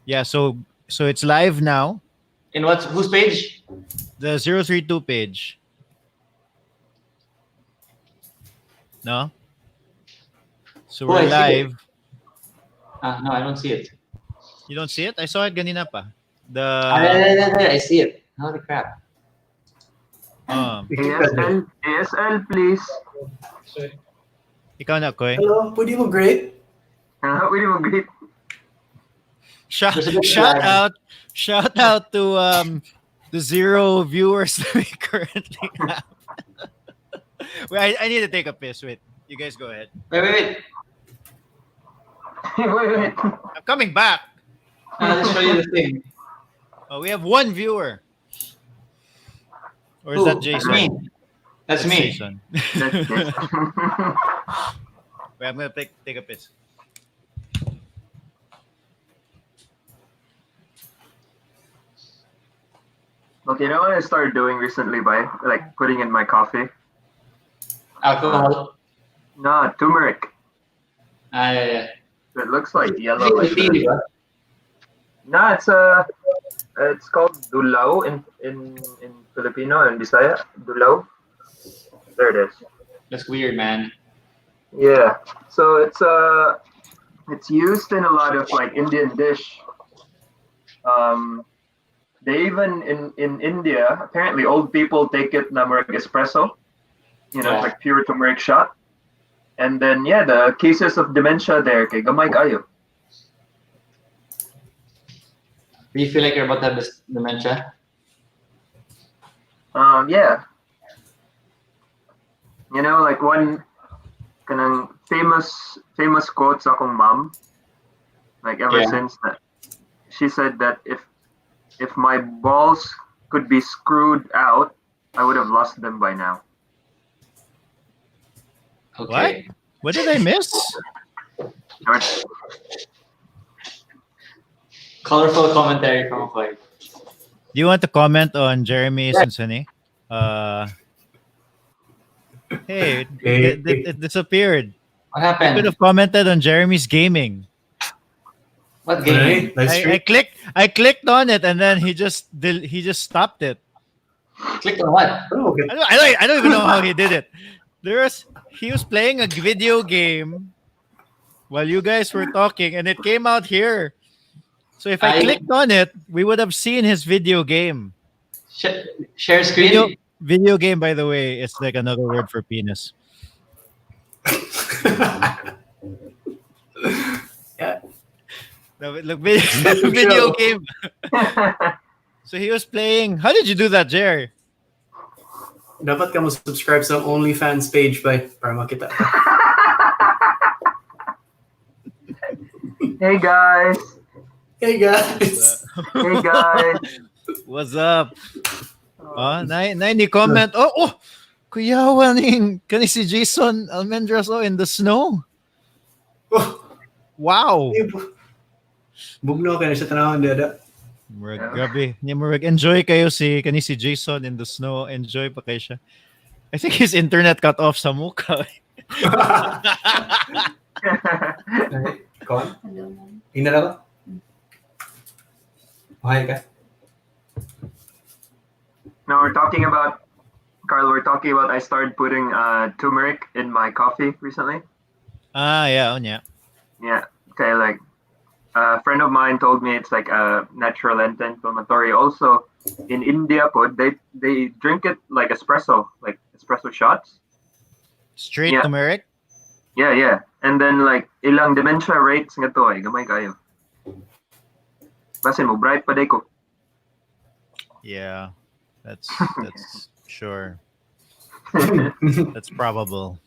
Yeah, so it's live now. In whose page? The 032 page. No? So Oh, we're I see it. live. No, I don't see it. You don't see it? I saw it ganina pa. I see it. Holy crap. Um, ASL, please. ikaw na, Koy. Hello, pwede mo great? Pwede mo greet. There's a bit of Shout lag. out to the 0 viewers that we currently have. Wait, I need to take a piss. Wait, you guys go ahead. Wait. Wait. I'm coming back. I'll just show you the thing. Oh, we have 1 viewer. Or is that Jason? That's me. Jason. That's it. Wait, I'm gonna take a piss. Okay, you know what I started doing recently by like putting in my coffee? Alcohol. No, turmeric. Yeah. It looks like yellow. Like tea, di ba? No, it's called dulaw in Filipino and Bisaya. Dulaw. There it is. That's weird, man. Yeah. So it's used in a lot of like Indian dish. They even in India, apparently old people take it na murag espresso. You know, Yeah. it's like pure turmeric shot. And then the cases of dementia there kay gamay kayo. Do you feel like you're about to have this dementia? Yeah. You know, like one kanang famous quote sa akong mom, like ever Yeah. since that, she said that if my balls could be screwed out, I would have lost them by now. Okay. What did I miss? Or- Colorful commentary from Koy. Do you want to comment on Jeremy Sunsuni? Hey, it disappeared. What I could happened? have commented on Jeremy's gaming. What game? Nice streak. I clicked on it and then he just stopped it. Clicked on what? Oh, okay. I don't even know how he did it. He was playing a video game while you guys were talking and it came out here. So if I clicked on it, we would have seen his video game. Share screen? Video game, by the way, is like another word for penis. Yeah. No, look, video game. So he was playing. How did you do that, Jer? Dapat ka mo subscribe sa OnlyFans page ba para makita. Hey guys. Hey guys. Hey guys. What's up? Ni comment. Oh, kuyawa kani si Jason Almendras in the snow. Wow. Bugno ka na sa tanawang dada. Grabe. Enjoy kayo kani si Jason in the snow. Enjoy pa kayo siya. I think his internet cut off sa mukha. Kon? Ina na ba? Okay ka? Now we're talking about I started putting turmeric in my coffee recently. Yeah. Yeah. Okay, like a friend of mine told me it's like a natural anti-inflammatory. Also, in India, they drink it like espresso shots. Straight Yeah. turmeric? Yeah. And then like ilang dementia rates nga to ay gamay kayo. Basin mo bright pa day ko. Yeah. That's sure. That's probable.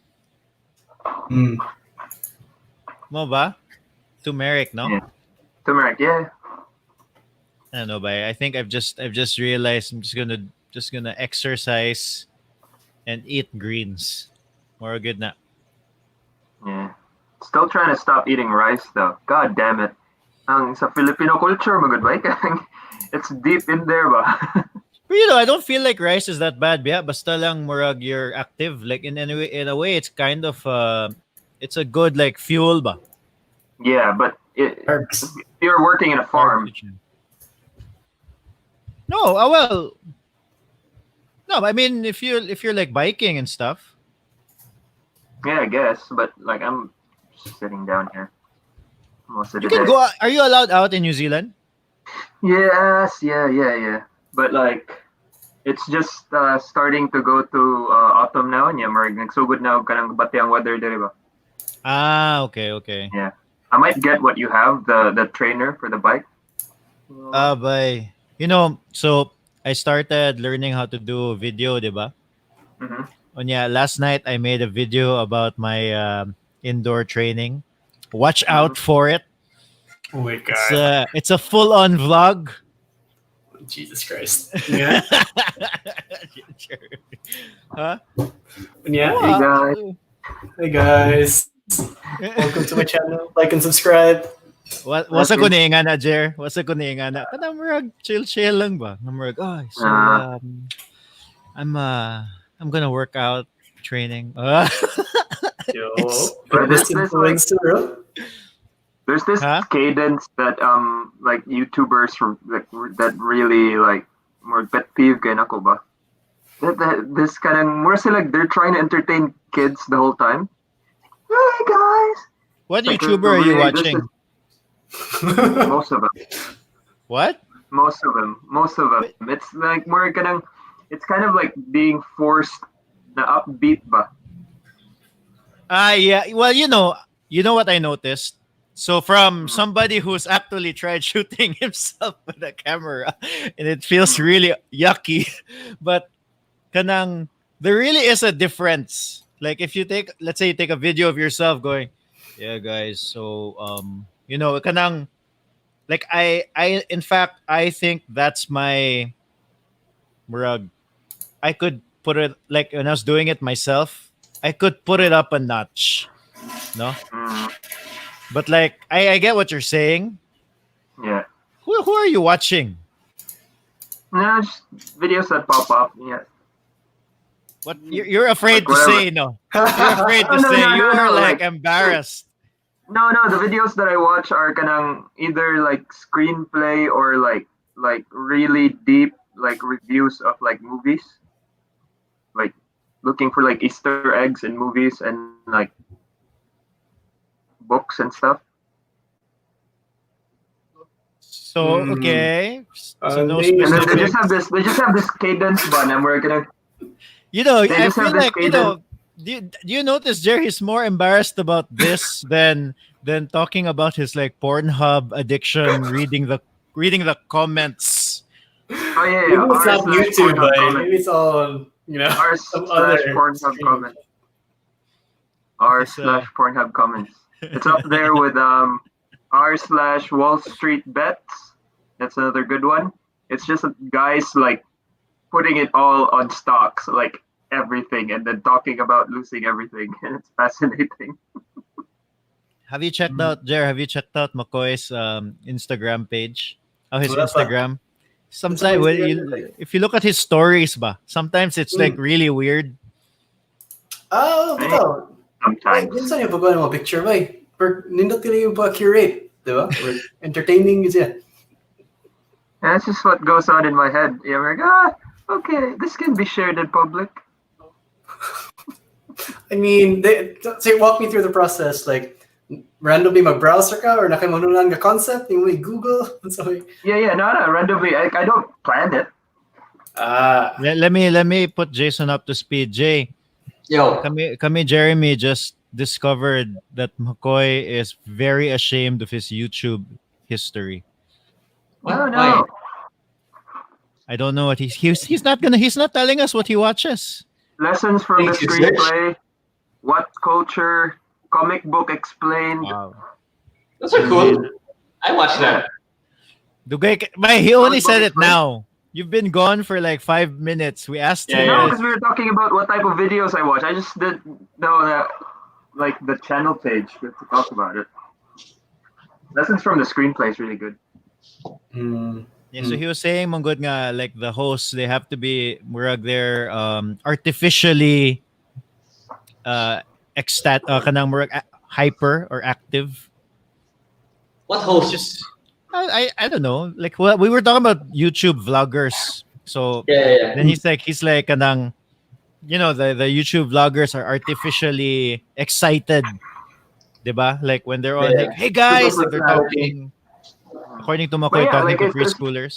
Mo ba? Turmeric, no? Yeah. Turmeric, yeah. I don't know, but I think I've just realized I'm just gonna exercise and eat greens. More good na. Yeah. Still trying to stop eating rice though. God damn it. Ang sa Filipino culture, magud ba? It's deep in there ba? But I don't feel like rice is that bad. Yeah, basta lang murag you're active. Like in a way, it's kind of it's a good like fuel ba. Yeah, but Carbs. you're working in a farm. No, well, no. I mean, if you're like biking and stuff. Yeah, I guess. But like I'm sitting down here most of You the can day. go. Are you allowed out in New Zealand? Yes, yeah. But like, it's just starting to go to autumn now. Yeah, marag nagsugod na og kanang batyang weather diri ba? Ah, okay. Yeah, I might get what you have, the trainer for the bike. By so I started learning how to do video, diba? Mm-hmm. And yeah, last night I made a video about my indoor training. Watch out for it. Oh my It's god. it's a full on vlog. Jesus Christ. Yeah. Huh? Yeah. Hey guys, Hey guys. Welcome to my channel. Like and subscribe. Wasa ko niinga na, Jer? Wasa ko niinga na? Kada murag chill lang ba? Nga murag, so I'm gonna work out training. Yo. But Fitness this like, influencer, bro. there's this Huh? cadence that like YouTubers from like that really like more pet peeve kay nako ba? This kind of more so like they're trying to entertain kids the whole time. Hey guys, What like, YouTuber are you really, this watching? most of them. What? Most of them. It's like more kanang, it's kind of like being forced na upbeat ba? Yeah. Well, you know what I noticed. So from somebody who's actually tried shooting himself with a camera, and it feels really yucky, but kanang there really is a difference. Like if you let's say you take a video of yourself going, yeah, guys. So kanang like I in fact I think that's my murag. I could put it like when I was doing it myself. I could put it up a notch, no. Mm, But like I get what you're saying. yeah. Who are you watching? No, just videos that pop up. Yeah. What you're afraid to Like whatever. say? No, you're afraid to No, say. no, You no, are no, like like- embarrassed. No, the videos that I watch are kanang either like screenplay or like really deep like reviews of like movies. Like looking for like Easter eggs in movies and like books and stuff. So okay, so no Maybe- And then they just specific. have this cadence button and we're gonna I just have feel this like cadence. Do you notice Jerry's more embarrassed about this than talking about his like Pornhub addiction, reading the comments. Oh yeah, Maybe it's not R/slash YouTube, Pornhub but comment. maybe it's all on, some other R/slash Pornhub stream. comment. R/slash Pornhub comments. It's up there with R/slash Wall Street bets. That's another good one. It's just guys like putting it all on stocks, like everything, and then talking about losing everything, and it's fascinating. Have you checked out Jer? Have you checked out McCoy's Instagram page? Oh, his Wala pa. Instagram. Sometimes What's on Instagram? if you look at his stories, sometimes it's like really weird. Oh, Hey. bitaw. Sometimes. Minsan yung pagkuha ng mga picture, bay. Nindot nila yung pa-curate. Diba? Or entertaining siya. And that's just what goes on in my head. Yeah, we're like, okay, this can be shared in public. I mean, say, walk me through the process. Like, randomly mag-browser ka or nakimanunan ka concept, yung may Google. So, Yeah, no, randomly. I don't plan it. Let me put Jason up to speed. Jay, Yo, kami Jeremy just discovered that McCoy is very ashamed of his YouTube history. No, why? no. I don't know what he's not telling us what he watches. Lessons from the Thank you, screenplay. What culture? Comic book explained. Wow. Those are cool. I watched that. Dugay, he only Comic said book it now. You've been gone for like 5 minutes. We asked Yeah, you. No, yeah. because we were talking about what type of videos I watch. I just didn't know that, like the channel page to talk about it. Lessons from the screenplay is really good. Yeah, so he was saying, Manggod nga, like the hosts, they have to be murag they're artificially kanang murag hyper or active. What host? Just I don't know. Like we were talking about YouTube vloggers. So Yeah. then he's like kanang, the YouTube vloggers are artificially excited, diba? Like when they're on, like, Yeah. hey guys, Super like they're personality. talking. According to But Makoy, yeah, talking like to it's preschoolers.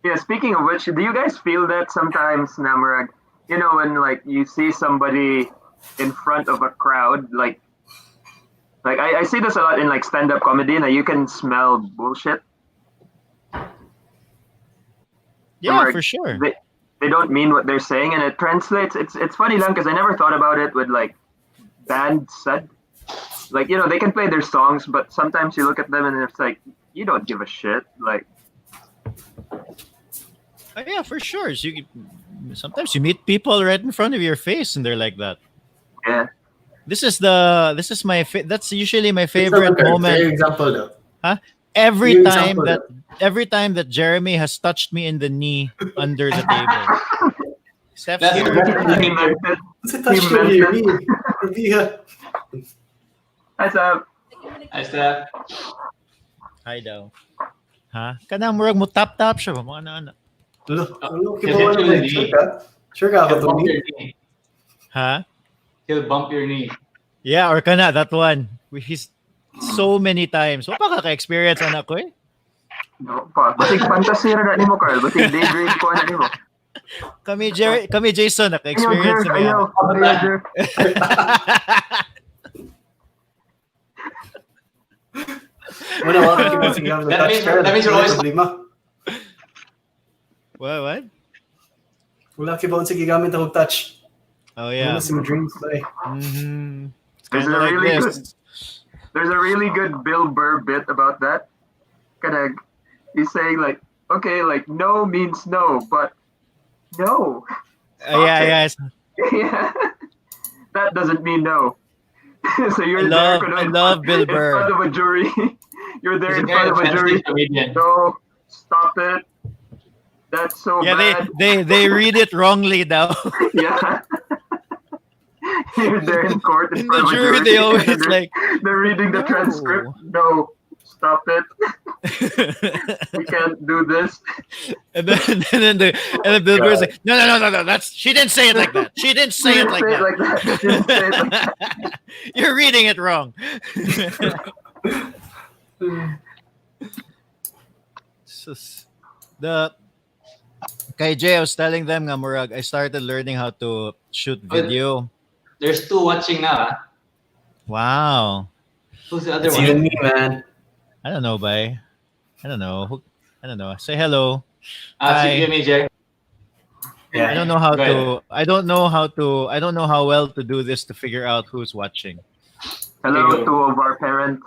yeah. Speaking of which, do you guys feel that sometimes, Namrag? When like you see somebody in front of a crowd, like I see this a lot in like stand-up comedy, and you can smell bullshit. Yeah, Namrag, for sure. they don't mean what they're saying, and it translates. It's funny, lang, because I never thought about it with like band said. Like they can play their songs, but sometimes you look at them and it's like you don't give a shit. Like Yeah, for sure. So sometimes you meet people right in front of your face, and they're like that. yeah, This is my that's usually my It's favorite fair moment. example though. Huh? Every Fair time example, that though. every time that Jeremy has touched me in the knee under the table. Steph's That's here. he meant it. What's it He touch meant to it. me? Rabia. That's a I said, Hi daw. Ha? Kanang murag mo tap siya ba mga ana. Ano, He'll hit you in the knee. Sure ka? Sure ka he'll ako bump to your knee. Ha? He'll bump your knee. Yeah, or kana that one. He's so many times. Wa pa ka-experience anak ko eh. no pa. Basig fantasy na ni mo, Carl. Basig daydream ko na ni mo. Kami Jason Ayaw, naka-experience jerk. na yan. Ayaw, jerk. Wala, wala ka ba sige ako That means you're always- problema. What? Wala ka ba sige gamit ako touch. Oh Yeah. yeah. Some dreams by. Mm-hmm. It's There's kind a of like really this. There's a really good Bill Burr bit about that. Kinda, he's saying like, okay, like no means no, but no. Yeah. Yeah. That doesn't mean no. So you're I there love Bill in front Burr. of a jury. You're there He's a in very front of a jury. offensive comedian. No, stop it. That's so Yeah, bad. they read it wrongly now. Yeah. You're there in court in In front the of a jury, jury. they and always they're, like, they're reading the "No." transcript. No, stop it. We can't do this. and then Bill Burr's like, no, that's she didn't say it like that. She didn't say it like that. She didn't say it like that. You're reading it wrong. The kay Jay, I was telling them nga murag, I started learning how to shoot video. There's two watching now. Ah. Wow. Who's the other It's one? even me, man. I don't know, bye. I don't know. I don't know. Say hello. See you, Major. Yeah. I don't know how Go to. I don't know how to. I don't know how well to do this to figure out who's watching. Hello There you to all of our parents.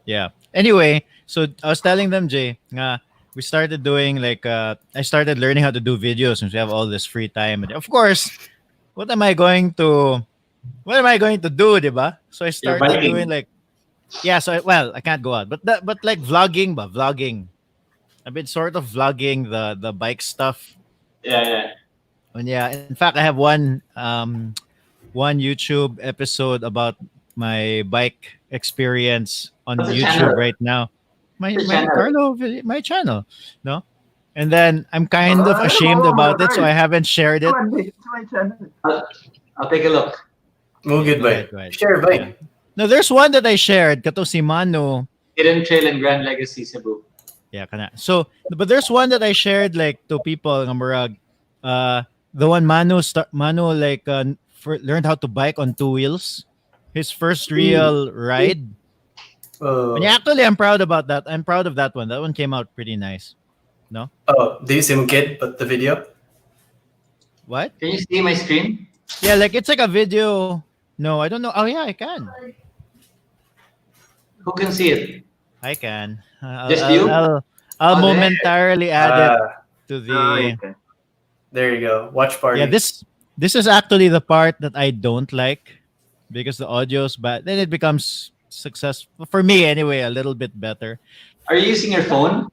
Yeah. Anyway, so I was telling them, Jay, nga, we started doing like I started learning how to do videos since we have all this free time. And of course, what am I going to do, diba? So I started biking. doing like I can't go out. But like vlogging. I've been sort of vlogging the bike stuff. Yeah. And yeah, in fact, I have one YouTube episode about my bike experience on What's the YouTube channel? right now. My What's the channel? Carlo, my channel, no. And then I'm kind of ashamed about it, so I haven't shared it. It's my channel. I'll take a look. Mo good Go by. ahead, go ahead. Share by. Yeah. No, there's one that I shared. Kato si Mano. Hidden Trail and Grand Legacy Cebu. Yeah, kana. So, but there's one that I shared like to people ng murag. The one Mano like learned how to bike on two wheels. His first real ride. And yeah, actually, I'm proud about that. I'm proud of that one. That one came out pretty nice. No? Oh, do you see him kid but the video? What? Can you see my screen? Yeah, like it's like a video. No, I don't know. Oh yeah, I can. Who can see it? I can. Just you? I'll Oh, there. momentarily add it to the. Okay. There you go. Watch party. Yeah, this is actually the part that I don't like because the audio's bad. Then it becomes successful for me anyway, a little bit better. Are you using your phone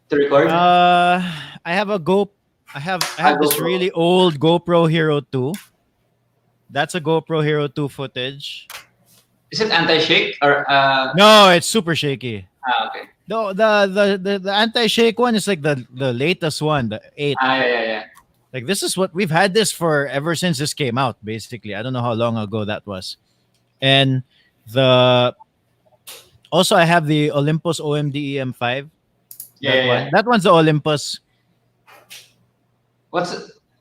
to record? I have I have this GoPro. really old GoPro Hero 2. That's a GoPro Hero 2 footage. Is it anti-shake or No, it's super shaky. okay. No, the anti-shake one is like the latest one, the 8. Yeah. Like this is what we've had this for ever since this came out. Basically, I don't know how long ago that was. And the also I have the Olympus OMD EM5. That one. Yeah. That one's the Olympus.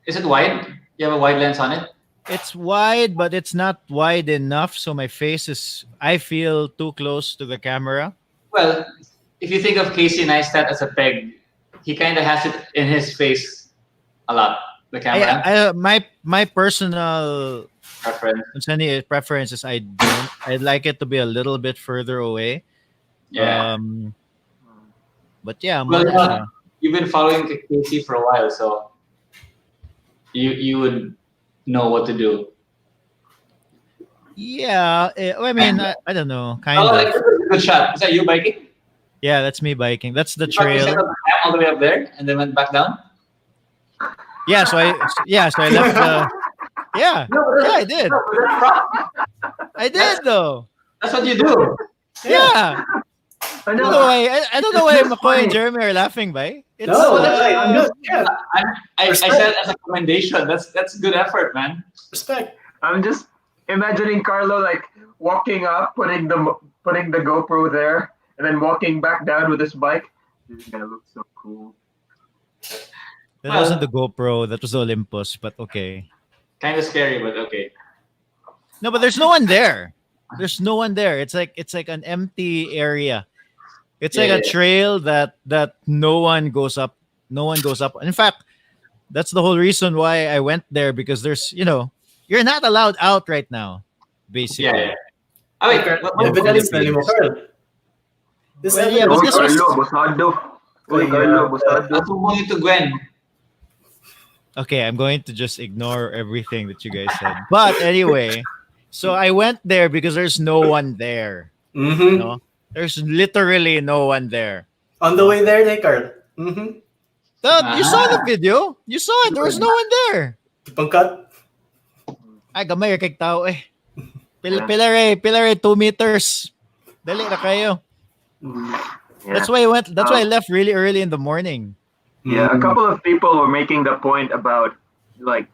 Is it wide? You have a wide lens on it? It's wide, but it's not wide enough, so my face is I feel too close to the camera. Well, if you think of Casey Neistat as a peg, he kind of has it in his face a lot. The camera My personal preference. preference is I'd like it to be a little bit further away. Yeah. But yeah, Well, more, you've been following Casey for a while, so you would know what to do. yeah. I mean, I don't know, kind Oh, of. like, that's a good shot. Is that you biking? Yeah, that's me biking. That's the You set trail. up the cam all the way up there and then went back down? Yeah, so I left the. Yeah, yeah, I did. No, but that's wrong. I did though. That's what you do. Yeah. I I know. don't know why. I don't know why It's McCoy funny. and Jeremy are laughing, by. It's, No, I'm good. Yeah, I Respect. said as a commendation. That's good effort, man. respect. I'm just imagining Carlo like walking up, putting the GoPro there, and then walking back down with his bike. This guy looks so cool. that wasn't the GoPro. That was the Olympus. But okay. Kind of scary, but okay. No, but there's no one there. There's no one there. It's like an empty area. It's like Yeah, a trail that no one goes up. No one goes up. In fact, that's the whole reason why I went there, because there's you're not allowed out right now, basically. Yeah. Oh, wait, what Evidence na is ni mo, Carl. This Well, yeah, evidence. but this was- Carlo, busado. Uy, Uy, Carlo, yeah. busado. That's mo to Gwen. Okay, I'm going to just ignore everything that you guys said. But anyway, so I went there because there's no one there. Mm-hmm. No, there's literally no one there. On the way there, Carl. Mm-hmm. You saw the video. You saw it. There was no one there. Pangkat. Ay, gamay kay tao eh. Pilar 2 meters. Dali na kayo. Yeah. That's why I went. That's why I left really early in the morning. Yeah, a couple of people were making the point about like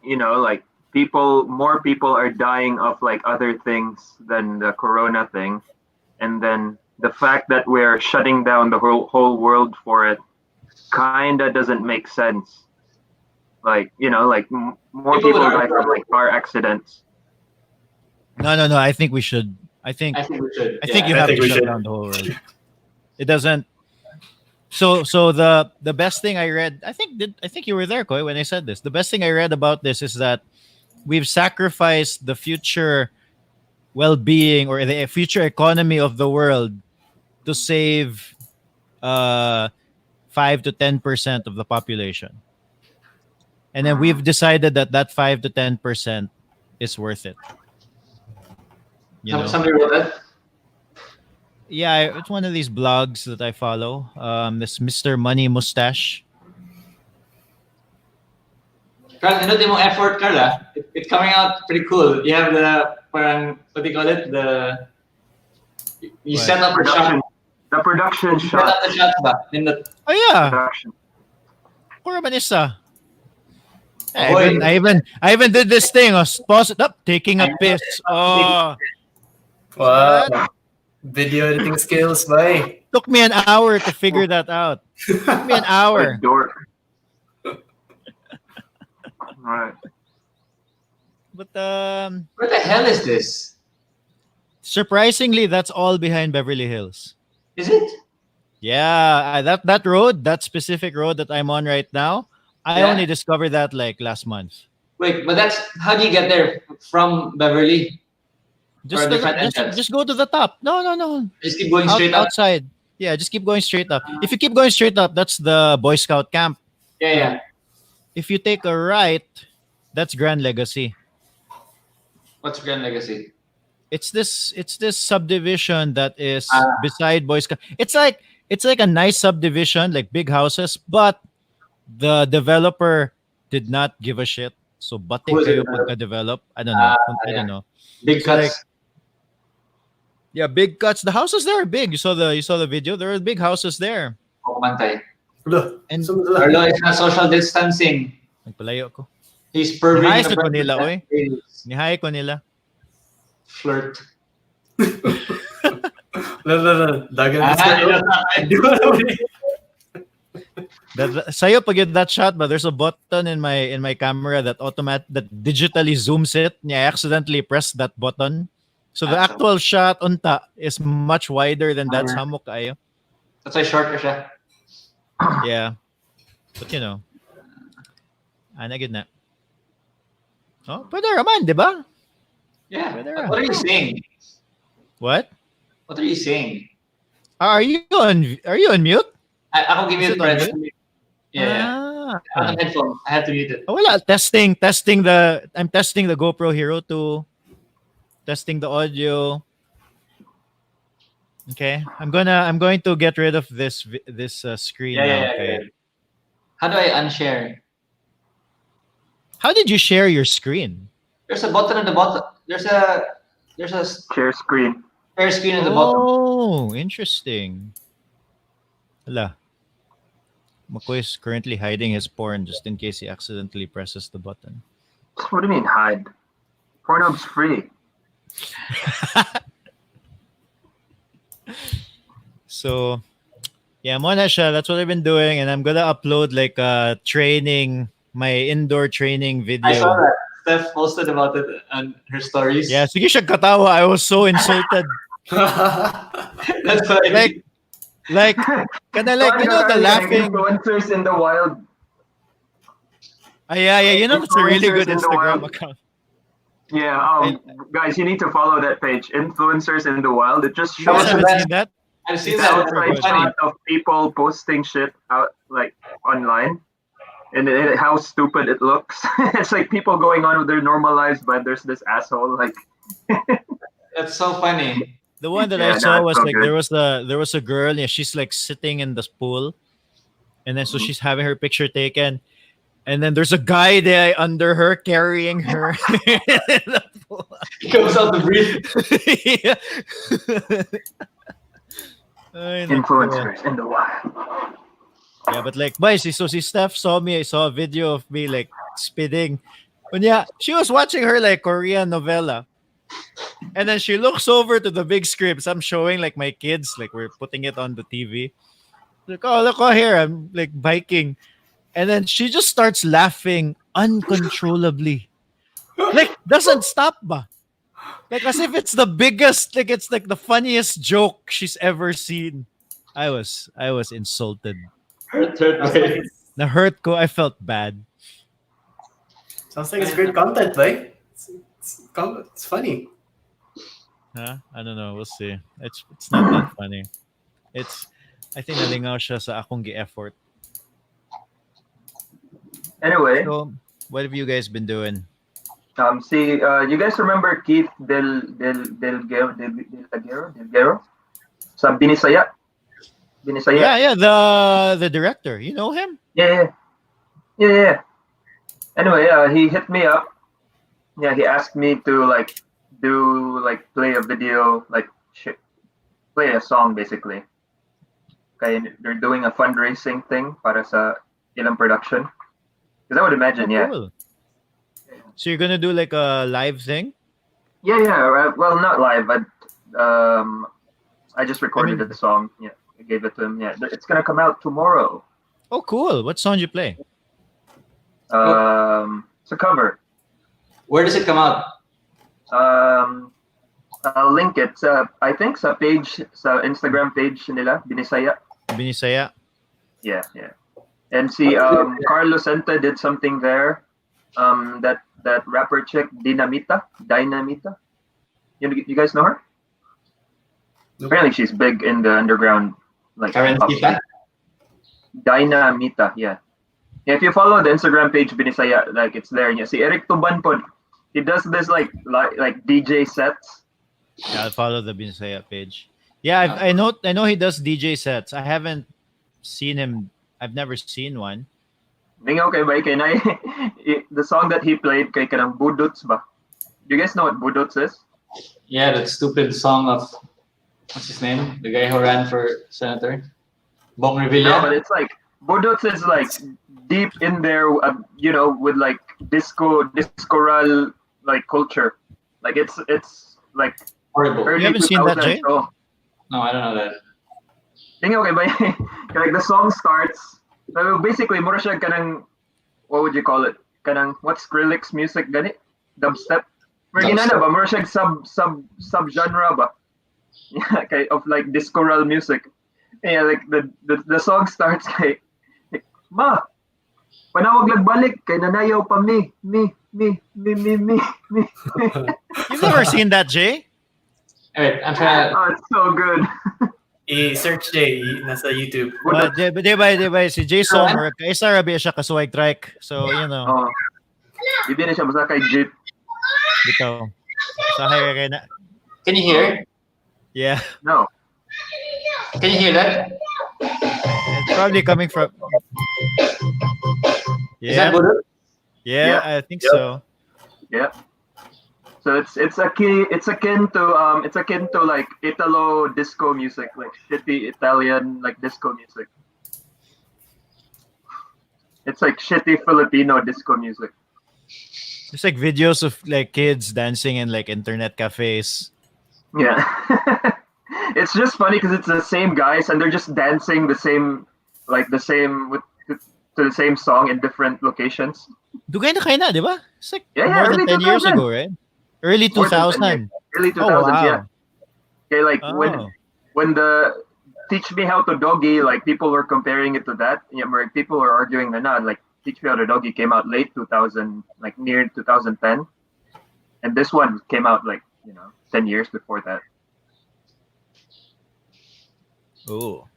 more people are dying of like other things than the corona thing, and then the fact that we're shutting down the whole world for it kinda doesn't make sense. Like more people die from like car accidents. No. I think we should. I think we should. I think you I have think to we shut should. down the whole world. It doesn't. So the best thing I read, I think you were there, Koy, when I said this. The best thing I read about this is that we've sacrificed the future well-being or the future economy of the world to save 5 to 10% of the population. And then we've decided that 5 to 10% is worth it. You know? Somebody wrote that. Yeah, it's one of these blogs that I follow. This Mr. Money Mustache. Carl, ano mo effort, Carla? It's coming out pretty cool. You have the parang what do you call it? You What? set up the shot. The production Set shot. up the shots ba? In the Oh yeah, Production. Kura Manisa. Ahoy. I even did this thing. Pause it up, taking a piss. Oh, Wow. Video editing skills, bye. took me an hour to figure that out. Took me an hour. Dork. Right. But where the hell is this? surprisingly, that's all behind Beverly Hills. Is it? Yeah, that road, that specific road that I'm on right now, I Yeah. only discovered that like last month. Wait, but that's how do you get there from Beverly? Or a different entrance? Just go to the top. No. Just keep going straight up. Outside. Yeah, just keep going straight up. If you keep going straight up, that's the Boy Scout camp. Yeah. If you take a right, that's Grand Legacy. What's Grand Legacy? It's this subdivision that is Ah. beside Boy Scout. It's like a nice subdivision, like big houses, but the developer did not give a shit. So bate Who is kayo it? pagka-develop. I don't know. I yeah. don't know. Big It's cuts. like- Yeah, big cuts. The houses there are big. You saw the video. There are big houses there. Kumantay. Look, And Carlo is not social distancing. nagpalayo ko. He's perving Nihay in sa ko nila, the oy. Nihay ko nila. flirt. no. Dagan Ah, this ilo guy. Di ba naman eh? Sa'yo pag yun that shot, but there's a button in my camera that digitally zooms it. I accidentally pressed that button. So the Ah, so- actual shot unta is much wider than that. Wider. Samok kayo. That's why short ka siya. Yeah. But good na. Oh, pwede raman, di ba? Yeah. Pwede But ra. what are you saying? What? What are you saying? Are you on mute? Ako give Is you it the on friend. mute? Yeah. Ah. On the headphone. I have to mute it. Oh, wala. I'm testing the GoPro Hero 2. Testing the audio. Okay. I'm going to get rid of this screen now. Yeah. Okay. How do I unshare? How did you share your screen? There's a button at the bottom. There's a Share screen. share screen at the bottom. Oh, interesting. Hala. Mako is currently hiding his porn just in case he accidentally presses the button. What do you mean hide? Pornhub's free. So, yeah, muna siya. That's what I've been doing, and I'm gonna upload like my indoor training video. I saw that. Steph posted about it on her stories. Yeah, sige siya katawa. I was so insulted. That's why. like, kinda like, the laughing. Influencers in the wild. Yeah. That's a really good Influencers in the Instagram wild. account. Yeah, guys, you need to follow that page, Influencers in the Wild. It just You guys shows haven't that. seen that? I've seen It's that. super It's outside good. funny. shot of people posting shit out like online, and how stupid it looks. It's like people going on with their normal lives, but there's this asshole like. That's so funny. The one that Yeah, I saw no, was it's so like good. there was a girl, yeah, she's like sitting in the pool, and then so she's having her picture taken, and then there's a guy there under her carrying her. in the pool. He comes out to breathe. Yeah. Ay, nako. Influencers in the wild. Yeah, but like, so si Steph saw me. I saw a video of me like spitting. And yeah, she was watching her like Korean novella. And then she looks over to the big screen. So I'm showing like my kids, like we're putting it on the TV. Like, oh, look here. I'm like biking. And then she just starts laughing uncontrollably. Like, doesn't stop ba? Like as if it's the biggest, like it's like the funniest joke she's ever seen. I was insulted. Third. Na hurt ko. I felt bad. Sounds like it's great content, right? It's funny. Huh? I don't know. We'll see. It's not that funny. I think nalingaw siya sa akong gi-effort. Anyway, So, what have you guys been doing? you guys remember Keith Delgero? Sa Binisaya? Yeah, the director. You know him? Yeah. Anyway, he hit me up. Yeah, he asked me to play a video, play a song basically. Okay, they're doing a fundraising thing para sa ilang production. Because I would imagine, Oh, yeah. cool. So you're gonna do like a live thing? Yeah. Well, not live, but I just recorded the song. Yeah, I gave it to him. Yeah, it's gonna come out tomorrow. Oh, cool. What song you play? It's a cover. Where does it come out? I'll link it. I think sa Instagram page nila, Binisaya. Binisaya. Yeah. And see, Carlos Sente did something there. That rapper chick, Dynamita. You guys know her? Apparently, she's big in the underground, like Karen pop Tita? scene. Dynamita, yeah. If you follow the Instagram page Binisaya, like it's there. You see Eric Tubanpod. He does this like DJ sets. Yeah, I'll follow the Binisaya page. Yeah, I know he does DJ sets. I haven't seen him. I've never seen one. Okay ba? The song that he played kay kanang Budots ba? You guys know what Budots is? Yeah, that stupid song of What's his name? The guy who ran for senator? Bong No, Revilla? but it's like Bodots is like deep in there, with like discoral like culture. Like it's like Horrible. early You haven't seen that, 2000s. Jay? So No, I don't know that. think okay, but like the song starts. So basically, mura siya kanang, what would you call it? Kanang what Skrillex music gani? Dubstep. Mura Dubstep. ginana ba? Mura siya sub genre ba? Yeah, okay, of like discoral music. Yeah, like the song starts like ma, panawag lagbalik kay nanayaw pa me. You've never seen that, Jay? Wait, I'm trying to. Oh, it's so good. I-search Jay, nasa YouTube. But di ba, si Jason, or kaisa rabi siya kasuwag trike. So, Oh, hindi na siya masakay jeep. bitaw. Sahay ka na. Can you hear? Yeah. No. Can you hear that? It's probably coming from. Is that Yeah. Budut? Yeah, Yeah. I think Yep. so. Yeah. So it's akin to like Italo disco music, like shitty Italian like disco music. It's like shitty Filipino disco music. There's like videos of like kids dancing in like internet cafes. Yeah. It's just funny because it's the same guys and they're just dancing the same to the same song in different locations. Dugay na kayo na, di ba? It's like Yeah, more than early 10 years 2000. ago, right? Early More than 10 2000. Early 2000s, Oh, wow. yeah. Okay, like Oh. when the Teach Me How to Doggy, like people were comparing it to that. Yeah, where people were arguing that like Teach Me How to Doggy came out late 2000, like near 2010, and this one came out like 10 years before that. Oh.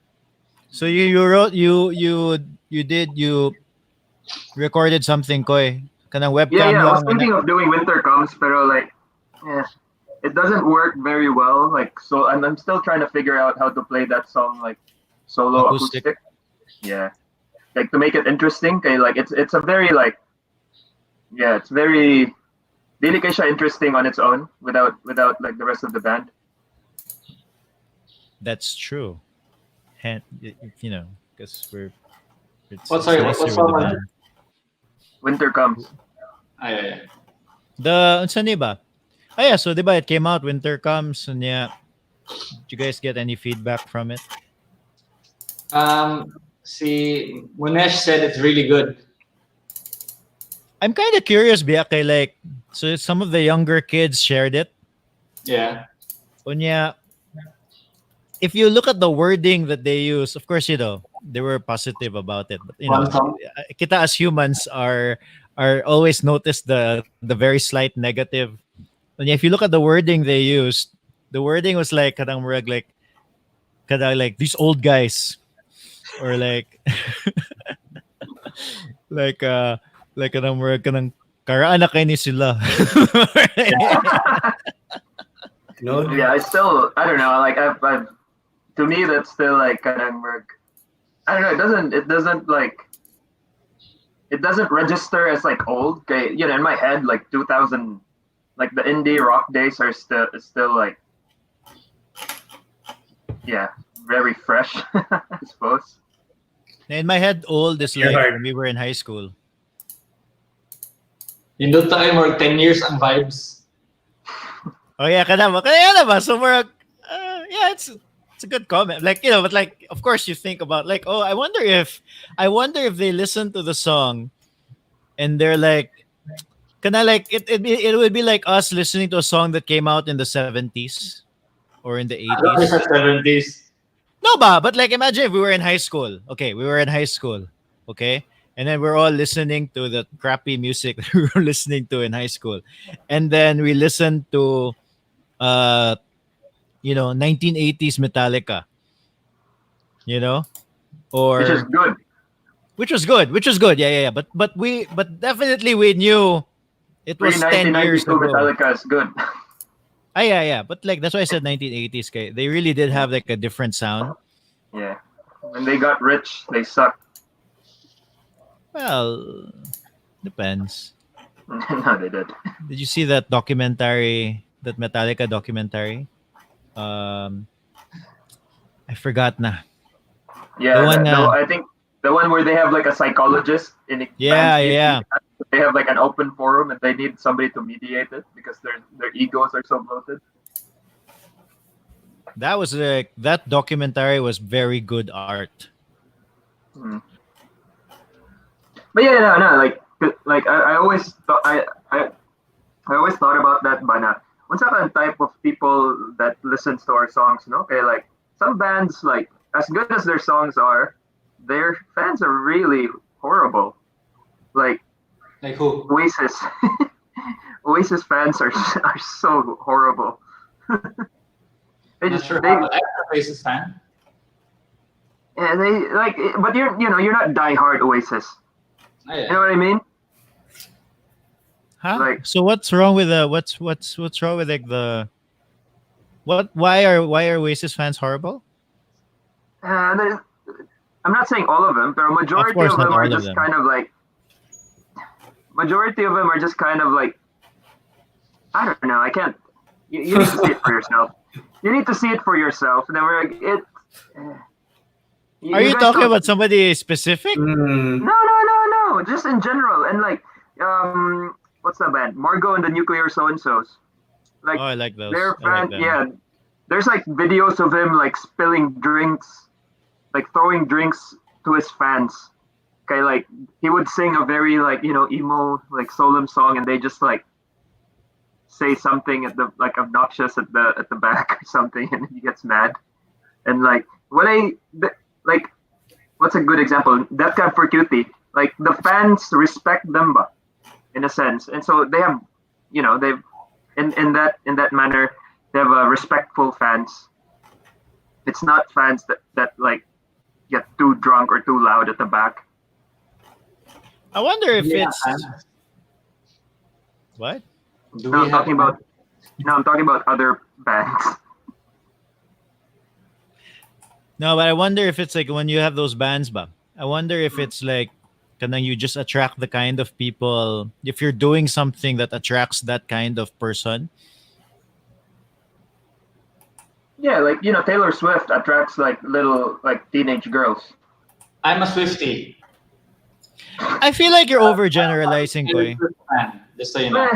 So you wrote you recorded something koy. Kanang webcam Yeah, I was lang. thinking of doing Winter Comes, pero like, yeah, it doesn't work very well. Like, so I'm still trying to figure out how to play that song like solo Acoustic. acoustic. Yeah, like to make it interesting. Okay, like it's a very like, yeah, it's very dili kay siya interesting on its own without like the rest of the band. That's true. Because What song was band. it? Winter Comes. Yeah. Unsa ni ba? Yeah, so diba it came out, Winter Comes, and yeah. Did you guys get any feedback from it? See, Munesh said it's really good. I'm kind of curious, biya kay like, so some of the younger kids shared it. Yeah. Unya, if you look at the wording that they use, of course, they were positive about it. But One song. kita as humans are always notice the very slight negative. And if you look at the wording they used, the wording was like kadang murag like these old guys, or like like kadang murag kanang karaan na kay ni sila. No, Yeah, I don't know. Like I've to me that's still like kind of I don't know. It doesn't register as like old. Okay, in my head like 2000, like the indie rock days are still like, yeah, very fresh. I suppose. In my head, old is You're like hard. when we were in high school. Nindot tayo more 10 years ang vibes. Oh yeah, kaya na ba? So we're yeah, it's a good comment. Like, but like of course you think about like, oh, I wonder if they listen to the song and they're like kind of like it would be like us listening to a song that came out in the 70s or in the I don't know, 80s. sa 70s. No, but like imagine if we were in high school. Okay, we were in high school. Okay? And then we're all listening to the crappy music that we were listening to in high school. And then we listened to 1980s Metallica. Or Which is good. which was good. Yeah. But definitely we knew it was 10 years 1992 ago. Metallica is good. Yeah. But like that's why I said 1980s. Okay? They really did have like a different sound. Yeah. When they got rich, they sucked. Well, depends. No, they did. Did you see that documentary, that Metallica documentary? I forgot na. Yeah, The one, I think the one where they have like a psychologist in the yeah, band's yeah. they have like an open forum and they need somebody to mediate it because their egos are so bloated. That was like that documentary was very good art. Hmm. But yeah, no, like I always thought I always thought about that, but what's that type of people that listens to our songs? No, okay, like some bands, like as good as their songs are, their fans are really horrible. Like Like who? Oasis, Oasis fans are so horrible. they Not just sure they how. I'm a Oasis fan. yeah, they like, but you're not diehard Oasis. Oh, You know yeah. what I mean? Huh? Like So what's wrong with the what's wrong with like the what why are Oasis fans horrible? there's I'm not saying all of them, but a Of majority course, of not them are all of just them. kind of like majority of them are just kind of like I don't know. I can't. You need to see it for yourself. You need to see it for yourself. And then we're like it. Are You you guys talking don't. about somebody specific? Hmm. No. Just in general, and like what's that band? Margot and the Nuclear So and So's. Oh, Like I like those. their I like fan. them. Yeah, there's like videos of him like spilling drinks, like throwing drinks to his fans. Okay, like he would sing a very like emo like solemn song, and they just like say something at the like obnoxious at the back or something, and he gets mad. And like when like what's a good example? Death Cab for Cutie. Like the fans respect them, in a sense, and so they have, they've in that manner they have respectful fans. It's not fans that like get too drunk or too loud at the back. I wonder if Yeah, it's fans. what? Do No, we I'm have? talking about no, I'm talking about other bands. No, but I wonder if it's like when you have those bands, ba. I wonder if it's like kanang you just attract the kind of people if you're doing something that attracts that kind of person. Yeah, like Taylor Swift attracts like little like teenage girls. I'm a Swiftie. I feel like you're overgeneralizing, Taylor Koy. Swift fan. Just so you know.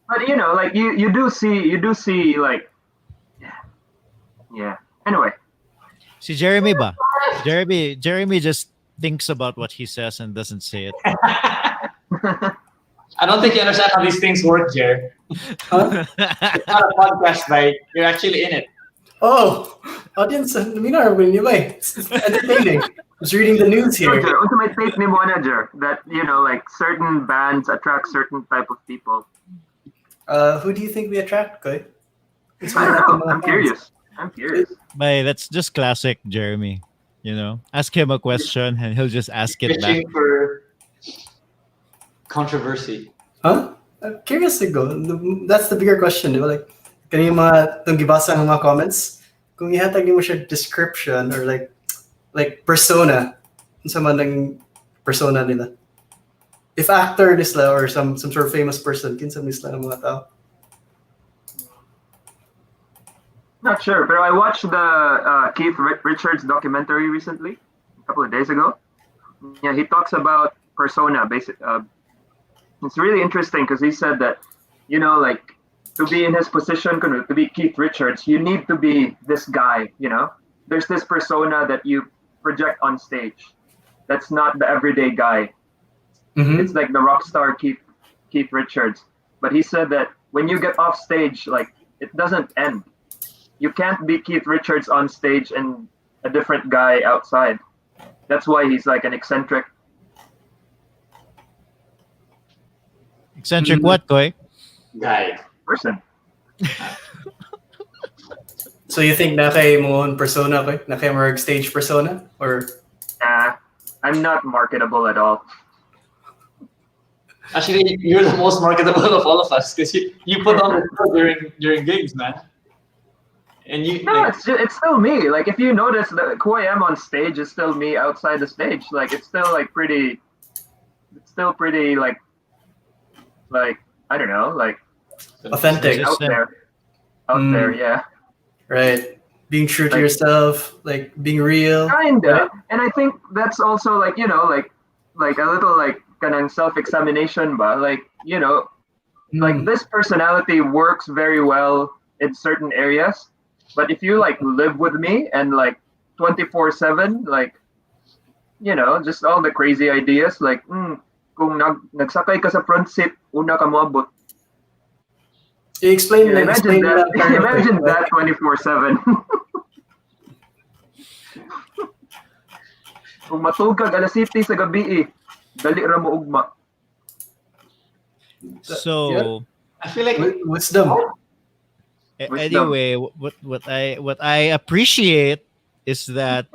But like you do see like yeah. Anyway, See Jeremy ba? Jeremy just thinks about what he says and doesn't say it. I don't think you understand how these things work, Jer. Huh? It's not a podcast, right? You're actually in it. Oh, audience, minar it's entertaining. Just reading the news here. Roger, ultimate take ni manager that like certain bands attract certain type of people. Who do you think we attract, Koy? It's I mga don't natin know. mga I'm fans. curious. I'm curious. But that's just classic Jeremy. Ask him a question and he'll just ask it back. Fishing for controversy. Huh? Curious to go. That's the bigger question, di ba? Like, kanina yung mga itong gibasa ng mga comments, kung ihatag mo siya description or like persona, sa man ng persona nila. If actor nila or some sort of famous person, kinsa nila ng mga tao. Not sure, but I watched the Keith Richards documentary recently, a couple of days ago. Yeah, he talks about persona. It's really interesting because he said that, like to be in his position, to be Keith Richards, you need to be this guy. There's this persona that you project on stage. That's not the everyday guy. Mm-hmm. It's like the rock star Keith Richards. But he said that when you get off stage, like it doesn't end. You can't be Keith Richards on stage and a different guy outside. That's why he's like an eccentric. Eccentric what, Koy? Guy. Person. So you think na kay mo own persona, Koy? Na kay marag stage persona? Or I'm not marketable at all. Actually, you're the most marketable of all of us because you put on the show during gigs, man. And you No, like, it's still me. Like if you notice that who I am on stage is still me outside the stage. Like it's still pretty like I don't know, like authentic. Just out there, Mm. yeah. Right. being true to Like, yourself, like being real. kinda. Right? And I think that's also like, like a little like kanang self-examination ba? Like, like Mm. this personality works very well in certain areas, but if you like live with me and like 24/7, like, just all the crazy ideas, like, kung nagsakay ka sa front seat, una ka moabot. Imagine Explain that. kind of thing. Imagine Like, that 24/7. Kung matug kag alas 7 sa gabi, dali ra mo ugma. yeah, So I feel like wisdom. Wisdom. anyway, what I appreciate is that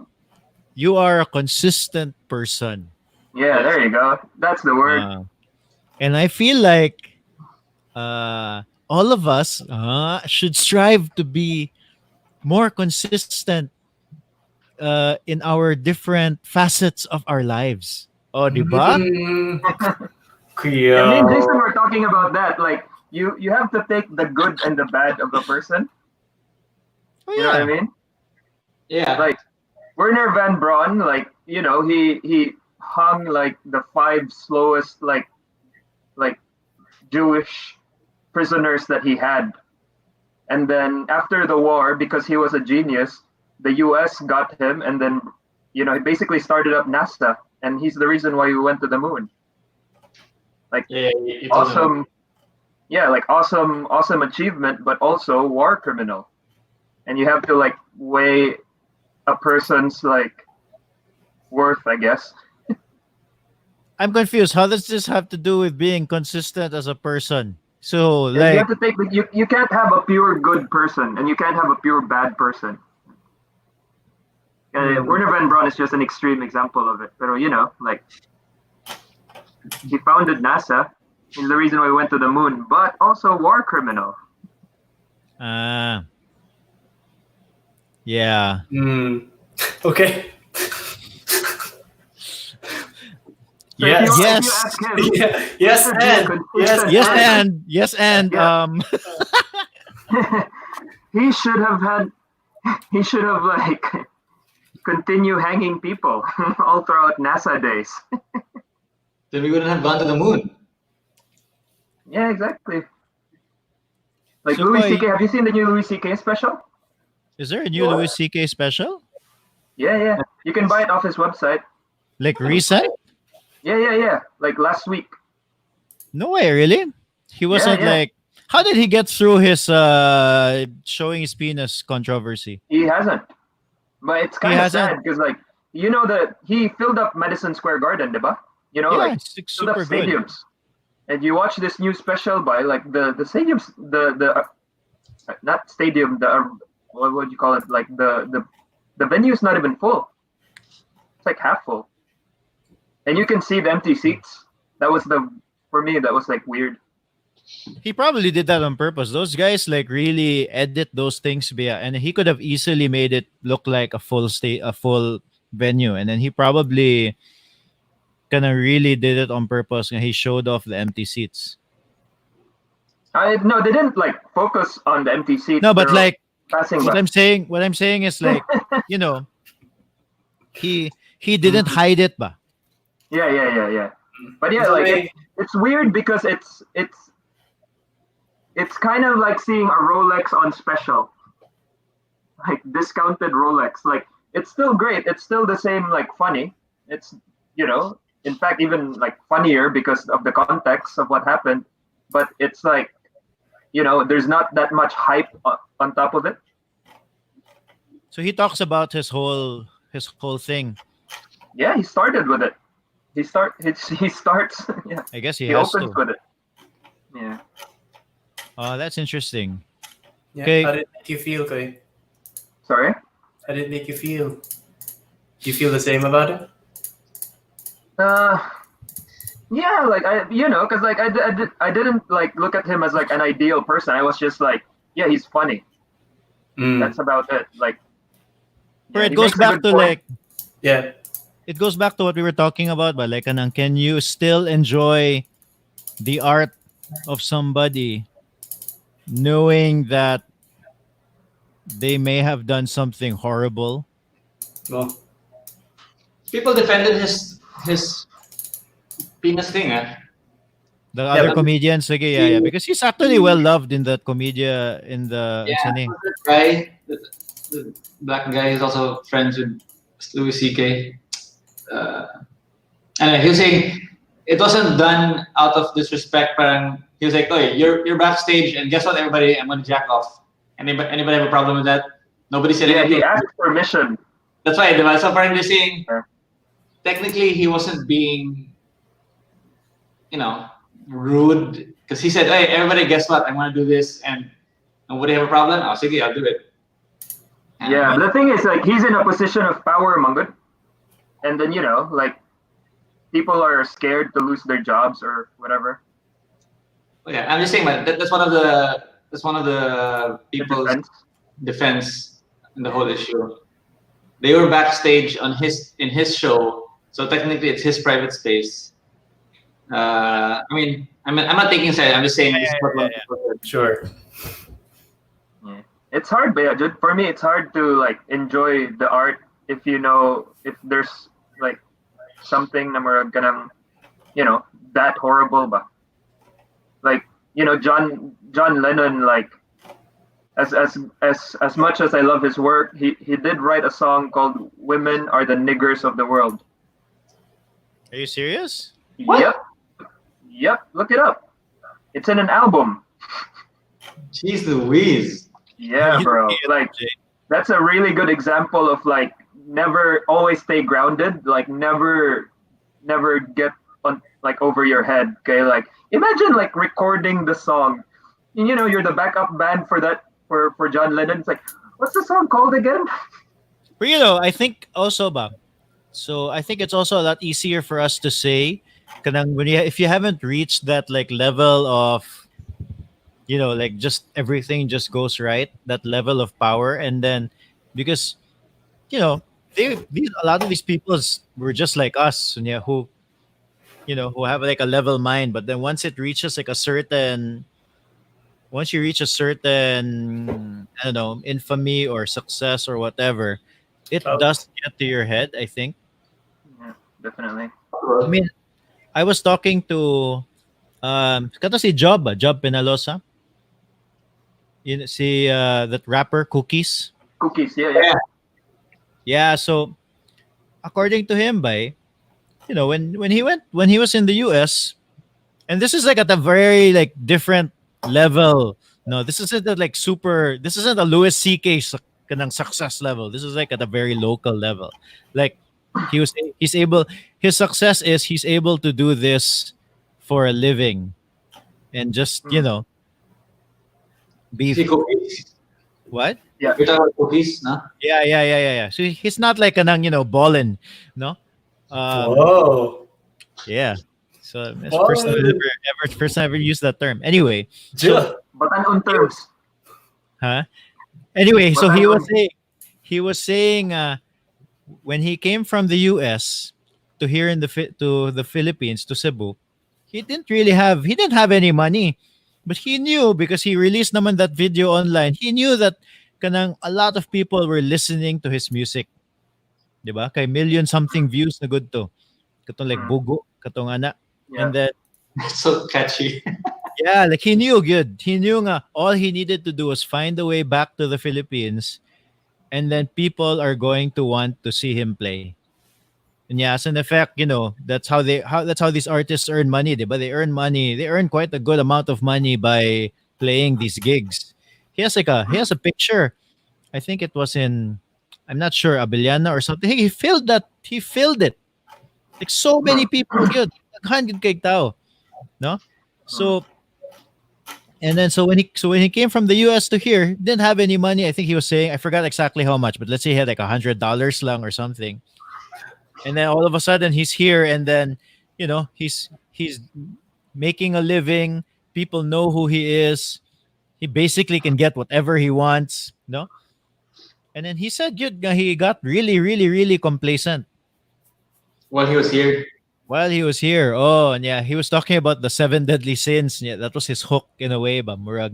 you are a consistent person. Yeah, yes. there you go. That's the word. And I feel like all of us should strive to be more consistent in our different facets of our lives. Oh, di ba? Mm. Yeah, me and Jason Yo. were talking about that. Like, you have to take the good and the bad of a person. Oh, You know what I yeah. mean? Yeah. Like Werner Van Braun, like, he hung like the five slowest like Jewish prisoners that he had. And then after the war, because he was a genius, the US got him, and then, he basically started up NASA, and he's the reason why we went to the moon. Like, Yeah, you told him. awesome, yeah, like awesome achievement, but also war criminal. And you have to like weigh a person's like worth, I guess. I'm confused. How does this have to do with being consistent as a person? So, And you have like, to take you can't have a pure good person, and you can't have a pure bad person. Werner Van Braun is just an extreme example of it. But like, he founded NASA. He's the reason why we went to the moon, but also war criminal. uh, yeah. Mm. Okay. So Yes. if you ask him, Yeah. Yes, should be a and consistent Yes, person. and yes, and Yeah. he should have had. He should have like continue hanging people all throughout NASA days. Then we wouldn't have gone to the moon. Yeah, exactly. Like So, Louis Koy, C.K. Have you seen the new Louis C.K. special? is there a new Louis C.K. special? Yeah. You can buy it off his website. Like recent? Yeah. Like last week. No way, really? He wasn't Yeah. like. How did he get through his showing his penis controversy? He hasn't. But it's He kind of hasn't. sad because, like, that he filled up Madison Square Garden, diba? Yeah, Like, it's filled up super good. stadiums. And you watch this new special by like the stadiums, the not stadium, the what would you call it? Like the venue is not even full. It's like half full, and you can see the empty seats. That was for me that was like weird. He probably did that on purpose. Those guys like really edit those things, and he could have easily made it look like a full venue, and then he probably kind of really did it on purpose, and he showed off the empty seats. No, they didn't like focus on the empty seats. No, but pero like passing what by. I'm saying is like he didn't hide it, ba? Yeah. But yeah, like it's weird because it's kind of like seeing a Rolex on special, like discounted Rolex. Like it's still great. It's still the same, like funny. It's in fact even like funnier because of the context of what happened. But it's like there's not that much hype on top of it. So he talks about his whole thing. Yeah, he started with it. He starts. Yeah, I guess he he has opens to. with it. Yeah. Oh, that's interesting. Yeah. Okay. How did it make you feel, Koy? Sorry. How did it make you feel? Do you feel the same about it? Yeah, like because like I didn't like look at him as like an ideal person. I was just like, yeah, he's funny. Mm. That's about it. Like, But it he goes makes a back good to point. like Yeah. it goes back to what we were talking about, but like can you still enjoy the art of somebody knowing that they may have done something horrible. Well, People defended his penis thing. The yeah, other but comedians, like, yeah, yeah, because he's actually well loved in that comedia in the Yeah, ano eh. that guy, the black guy, is also friends with Louis C.K. Uh, and he was saying it wasn't done out of disrespect. Parang he was like, "Oh, you're backstage, and guess what, everybody? I'm gonna jack off. Anybody have a problem with that? Nobody said Yeah, anything. he asked permission. That's why, diba? So parang they're saying Yeah. technically he wasn't being, you know, rude because he said, "Hey, everybody, guess what? I'm gonna do this, and nobody have a problem. I'll sige, I'll do it." Yeah, but the thing is, like, he's in a position of power, Mangut, and then like, people are scared to lose their jobs or whatever. Oh, yeah, I'm just saying, but that's one of the The people's defense. defense in the whole issue. They were backstage on his show, so technically it's his private space. I mean, I'm not taking side. I'm just saying this is what one people said. sure. Yeah. It's hard, but yeah, dude, for me, it's hard to like enjoy the art if if there's like something na mura ganang, that horrible, ba? Like John Lennon, like as much as I love his work, he did write a song called "Women Are the Niggers of the World." Are you serious? What? Yep. Look it up. It's in an album. Jeez Louise. Yeah, bro. Like Jay. that's a really good example of like never always stay grounded. Like never get on like over your head. Okay, like imagine like recording the song. You're the backup band for that for John Lennon. It's like, what's the song called again? But I think also ba. So I think it's also a lot easier for us to say, kanang if you haven't reached that like level of like just everything just goes right, that level of power, and then because a lot of these people were just like us, yeah, who have like a level mind, but then once it reaches like a certain once you reach a certain I don't know infamy or success or whatever, it Oh. does get to your head, I think. Yeah, definitely. I mean, I was talking to kato si Job Penalosa, si that rapper Cookies. Cookies. Yeah. Yeah, so according to him, when he was in the US, and this is like at a very like different level. No, this isn't a, like super. This isn't a Louis C.K. Kanang success level. This is like at a very local level. Like he's able. His success is he's able to do this for a living, and just be See cookies. what? You're talking about cookies, no? Yeah. So he's not like kanang ballin, no. Whoa. Yeah. So that's the Wow. first time I ever used that term. Anyway, Jill. But on terms. huh? Anyway, so But he was saying when he came from the US to here in to the Philippines to Cebu, he didn't have any money, but he knew because he released naman that video online. He knew that kanang a lot of people were listening to his music. 'Di ba? Kay million something views na good to. Katong like bugo, katong ana. Yeah. And then That's so catchy. yeah, like he knew good. He knew nga all he needed to do was find a way back to the Philippines, and then people are going to want to see him play. And yeah, as an effect, that's how these artists earn money. But they earn money. They earn quite a good amount of money by playing these gigs. He has a picture. I think it was in, I'm not sure, Abellana or something. He filled that. He filled it. Like so many people, good. 100 kay tao. No? So and then so when he came from the US to here, didn't have any money. I think he was saying, I forgot exactly how much, but let's say he had like $100 lang or something. And then all of a sudden he's here, and then he's making a living. People know who he is. He basically can get whatever he wants. No? And then he said he got really, really, really complacent While he was here. while he was here. Oh, and yeah, he was talking about the seven deadly sins. Yeah, that was his hook in a way, but Murag.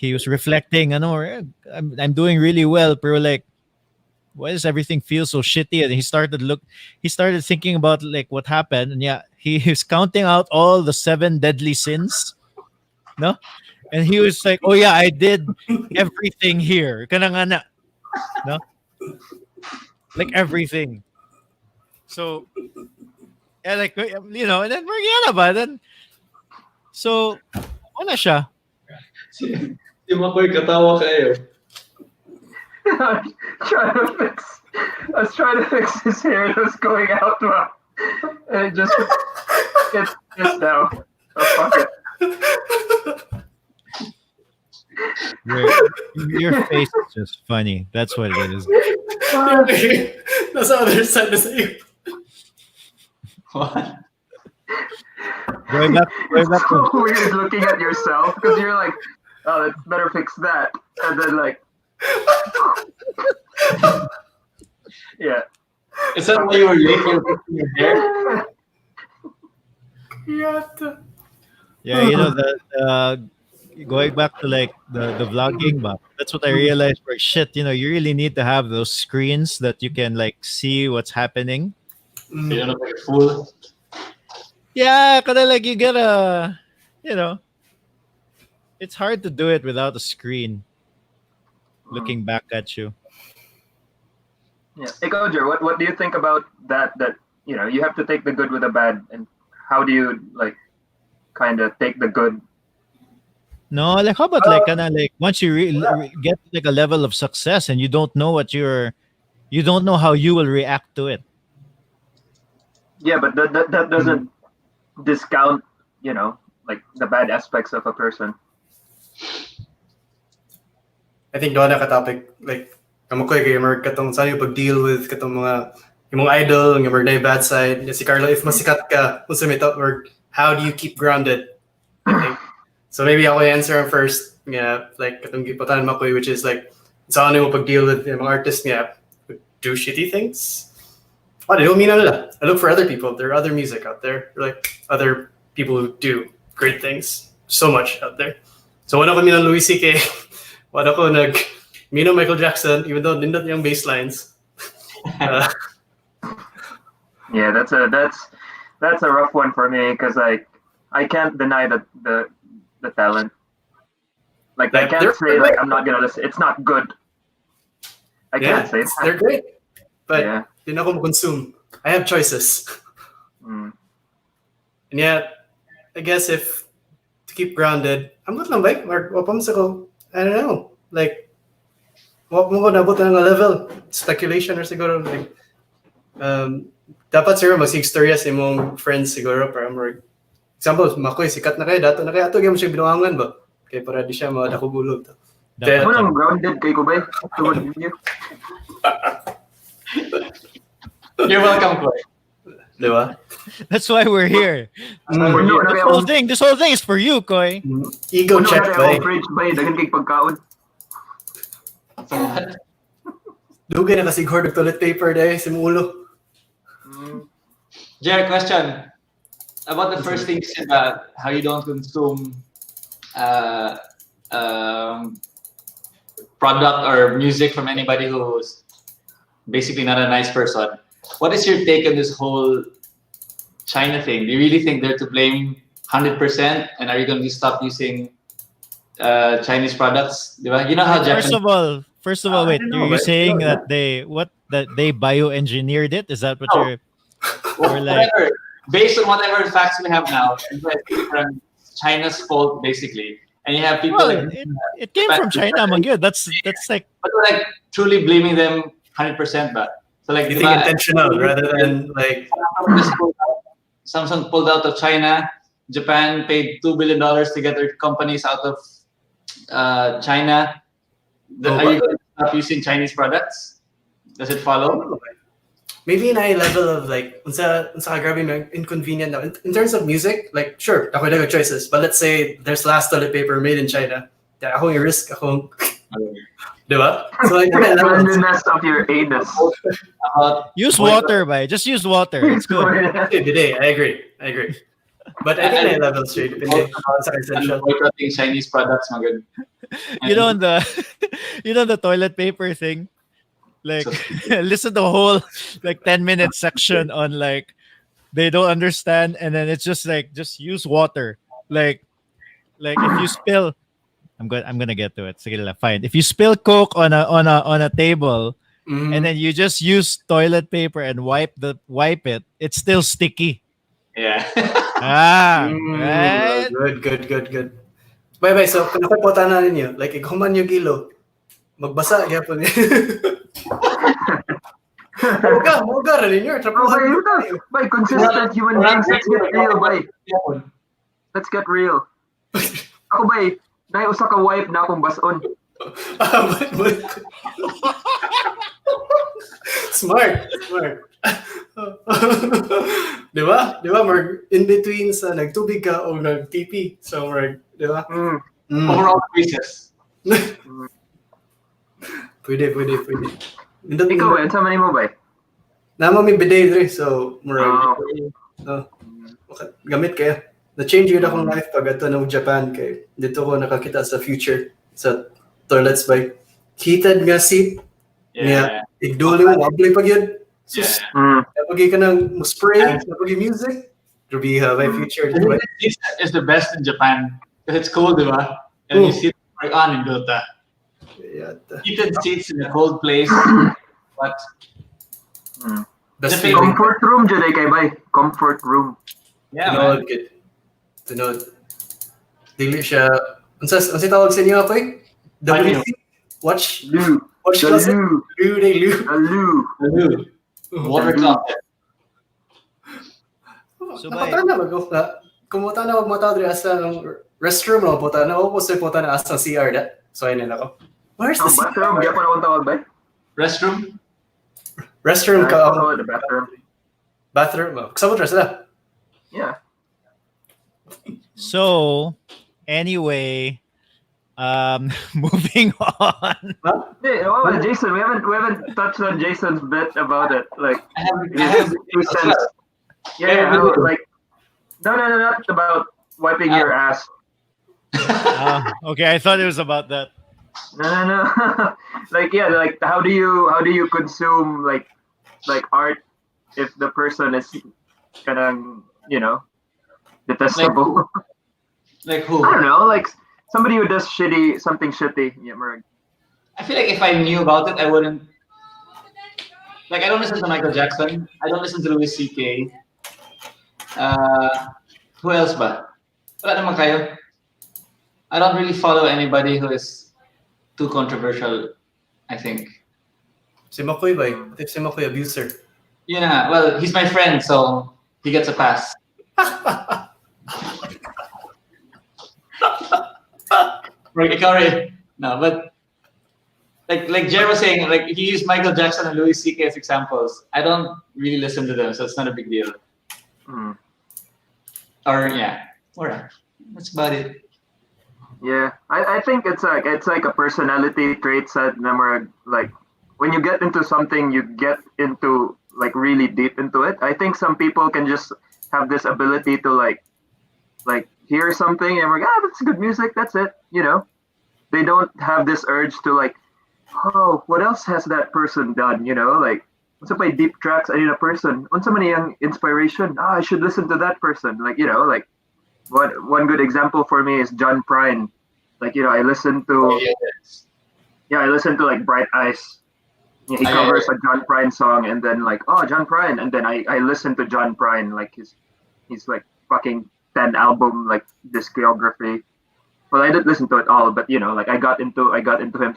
he was reflecting, I'm doing really well, pero like, why does everything feel so shitty? And he started thinking about like what happened, and yeah, he is counting out all the 7 deadly sins, no, and he was like, oh yeah, I did everything here, kanang ana, no, like everything. So yeah, like and then Mariana ba then, so ano siya? Si Makoy katawa kayo. trying to fix. I was trying to fix his hair. It was going out well, and it just it's now. Oh, fuck it. Your face is just funny. That's what it is. That's the other side to say. What? Going back It's so to weird looking at yourself because you're like, oh, let's better fix that, and then like, yeah. Is that why you were late? You were fixing your hair? yeah, the going back to like the vlogging, but that's what I realized. For shit, you really need to have those screens that you can like see what's happening. So you don't look like a fool. Yeah, kind of like you gotta, it's hard to do it without a screen looking back at you. Yeah. Hey, Gojer, what do you think about that? That you have to take the good with the bad, and how do you like kind of take the good? No, like how about like kind of like once you get like a level of success and you don't know you don't know how you will react to it. Yeah, but that doesn't discount like the bad aspects of a person. I think doon na ka-topic, like, kamukoy kayo, marag katong, saan yung pag-deal with katong yung mga idol, yung mga bad side. Si Carlo, if masikat ka, kung sumito, or how do you keep grounded? I think. So maybe ako answer him first. Yeah, like, katong gipotan makoy, which is like, saan yung pag-deal with yung mga artists nga, who do shitty things? They don't mean nila. I look for other people. There are other music out there. Like, other people who do great things. So much out there. So wala ko minang Louis C.K. Wala ko Mino Michael Jackson, even though nindot yung bass lines. Yeah, that's a rough one for me because I can't deny the talent. Like I can't say like I'm not gonna listen. It's not good. I can't say that. They're great, but Yeah. di na ako consume. I have choices. Mm. And yet, I guess if to keep grounded, I'm not lang ba? Or wapam sa ko, I don't know. Like, wap mo ko nabot na nga level. Speculation or siguro. Like, dapat siguro mag-istorya sa imong friends siguro para more. Example, makoy, sikat na kayo. Dato na kayo. Ato mo siya binuangan ba? Kaya para di siya makadakubulog. Dapat Ano nang grounded kay Kubay? Tungod ninyo. You're welcome, Koy. Diba? That's why we're here. Puno na kayo. This whole thing is for you, Koy. Ego Puno check na ba? kayo. Fridge ba? Dagan kay pagkaon. So what? Dugay na kasi hoard of toilet paper dahil sa mulo. Jared, question about the first thing you said about how you don't consume product or music from anybody who's basically not a nice person. What is your take on this whole China thing? Do you really think they're to blame 100%? And are you going to stop using Chinese products? Diba? You know how Japanese... First of all, wait. You're saying that they bioengineered it? Is that what you're? Or like, Whatever. Based on whatever facts we have now, China's fault basically, and you have people. well, it came from China, man. Good. That's like But we're like truly blaming them 100%, but so like You think intentional rather than like Samsung pulled out of China. Japan paid $2 billion to get their companies out of China. Are you going to stop using Chinese products? Does it follow? maybe in a level of like unsa grabe na inconvenient now. In terms of music, like sure, ako na choices. But let's say there's last toilet paper made in China. Yeah, ako yung risk ako. Diba? So like The randomness of your anus. use water, by just use water. It's good. Today, I agree. But I think may levels siya. Depende sa essential. Boycotting Chinese products, magod. You know the you know the toilet paper thing? Like listen to the whole like 10-minute section on like they don't understand, and then it's just like just use water. Like if you spill I'm gonna get to it. Sige lang, fine. If you spill Coke on a table and then you just use toilet paper and wipe it, it's still sticky. Yeah. Right? Good. Bye. So, kung nakapota na ninyo, like, iguman yung gilo, magbasa, gyapon. Moga rin ninyo. By consistent human beings, let's get real, by. Let's get real. Ako, by, na usa ka wipe na akong bason. Smart. Di ba? Marg, in between sa nagtubig ka o nag-TP. So, Marg, di ba? Overall basis. Pwede. Ikaw, eh, sa mani mo, bay? Nama may bidet rin. So, Marg, gamit kaya. Na-change yun akong life pag ito ng Japan kay dito ko nakakita sa future sa toilets by heated nga seat. Yeah. Igduli mo, wabli pag yun. Sus, napagi ka ng spray, napagi music. Grabe ha, by future. This is the best in Japan because it's cold, diba? And you sit right on in Dota. Heated seats in a cold place. But the comfort room dyan kay bay. Comfort room. Yeah, Tunod. Dili siya. Unsa tawag sa inyo apoy? WC? Watch closet? Loo. Water closet. So napata na bago. Kumuta na magmata diri asa ng restroom no puta na ako sa puta na asa CR da. So ayun na ako. Where's the bathroom? Diya pa na tawag bay? Restroom? Restroom ka. The bathroom. Bathroom. Kasama dress na. Yeah. So, anyway, moving on. Hey, Jason, we haven't touched on Jason's bit about it. Like, I have yeah, like, no, not about wiping your ass. Okay, I thought it was about that. No. Like, yeah, like how do you consume like art if the person is kind of, you know, detestable? Like who? I don't know, like somebody who does something shitty. Yeah, Merg. I feel like if I knew about it, I wouldn't. Like, I don't listen to Michael Jackson. I don't listen to Louis C.K. Who else ba? Wala naman kayo. I don't really follow anybody who is too controversial, I think. Si Makoy ba? If si Makoy abuser. Yeah, well, he's my friend, so he gets a pass. No, but like Jer was saying, like he used Michael Jackson and Louis C.K. as examples. I don't really listen to them, so it's not a big deal. Or yeah, alright, that's about it. Yeah, I think it's like a personality trait that number, like when you get into something, you get into like really deep into it. I think some people can just have this ability to like hear something and we're like, that's good music, that's it, you know. They don't have this urge to like, oh, what else has that person done, you know, like what's up by deep tracks, I need a person. On so many young inspiration, I should listen to that person. Like, you know, like one good example for me is John Prine. Like, you know, I listen to like Bright Eyes. He covers a John Prine song and then like, oh, John Prine, and then I listen to John Prine, like he's like fucking 10 album like discography. Well, I didn't listen to it all, but you know, like I got into him,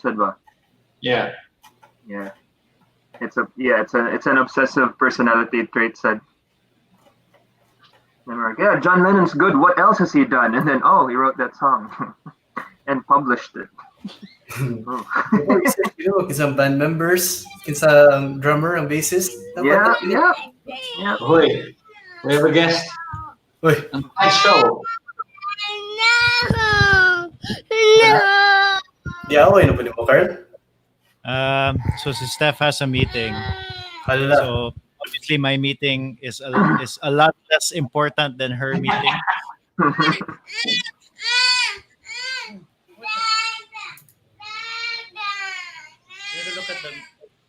Sidva. Yeah. It's an obsessive personality trait, said. And we're like, yeah, John Lennon's good. What else has he done? And then, oh, he wrote that song and published it. You know, isang band members, isang drummer, ang bassist. Yeah. Hoy, we have a guest. Uy. On my show. Di away na po ni mo, Carl? So si Steph has a meeting. Hala. So obviously my meeting is a lot less important than her meeting. Look at them.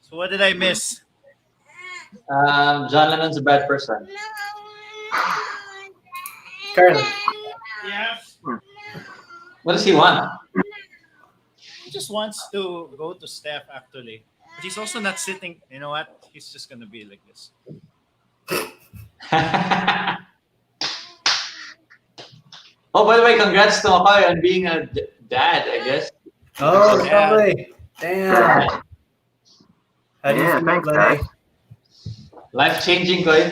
So what did I miss? John Lennon's a bad person. Carl, Yeah. What does he want? He just wants to go to Steph actually. But he's also not sitting. You know what? He's just gonna be like this. Oh, by the way, congrats to Makoy on being a dad, I guess. oh, Yeah. lovely. Damn. How do you Yeah, feel, thanks, buddy? guys. Life-changing, Koy.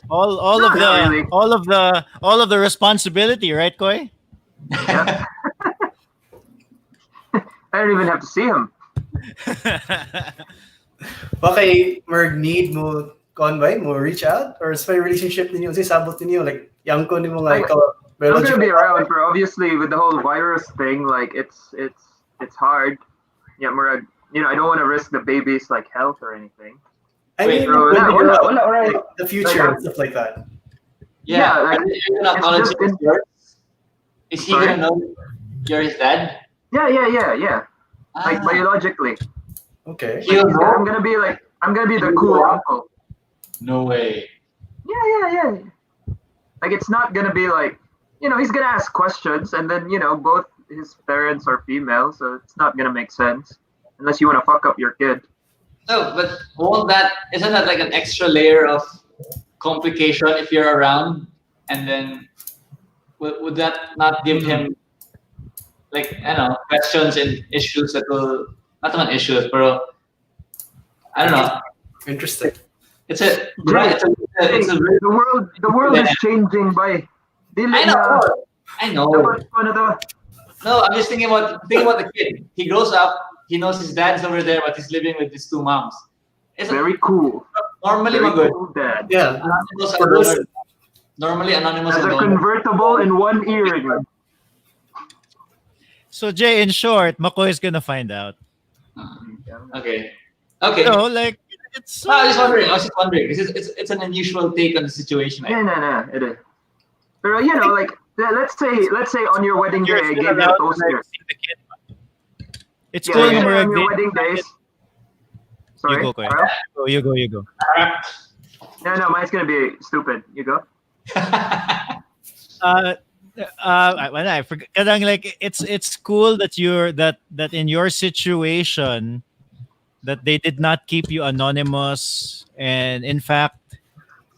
All No, of not the really. all of the responsibility, right, Koi? Yeah. I don't even have to see him. Okay, Merg, need mo convoy mo reach out or sa relationship ninyo kasi sabot ninyo like yang ko nimo nga Like, ikaw I'm gonna biological be around, bro. Obviously, with the whole virus thing, like it's hard. Yeah, Murad. I don't want to risk the baby's like health or anything. I Wait, mean bro, when you wala, grow up, wala. like, the future Like, and stuff like that. Yeah, Yeah, like, are you gonna it's acknowledge just it as yours? Is he Sorry? gonna know you're his dad? Yeah. Like Ah, biologically, Okay. he'll I'm know? gonna be the cool uncle. No way. Yeah. Like it's not gonna be like, he's gonna ask questions, and then both his parents are female, so it's not gonna make sense unless you want to fuck up your kid. No, but isn't that like an extra layer of complication if you're around? And then would that not give him like, I don't know, questions and issues that will not even issues, but I don't know. Interesting. It's a right. It's a Hey, the world is changing by. I know. I know. Dapat ko na to. No, I'm just thinking about the kid. He grows up. He knows his dad's over there, but he's living with his two moms. It's Very cool. normally Very good. cool, Dad. Yeah. Anonymous For are us- donor. Normally anonymous Has are a donor. convertible in one earring. So Jay, in short, McCoy is gonna find out. Okay. Like it's. No, I was just wondering. It's an unusual take on the situation. No, it is. Pero like let's say on your wedding day, You're I still gave you a allowed to, toaster. like, see the kid. It's Yeah, cool, let's say Marag. on your wedding days. Sorry. You go, Koy. Carl? You go. No, mine's gonna be stupid. You go. I forgot. Kadang, like it's cool that that in your situation that they did not keep you anonymous, and in fact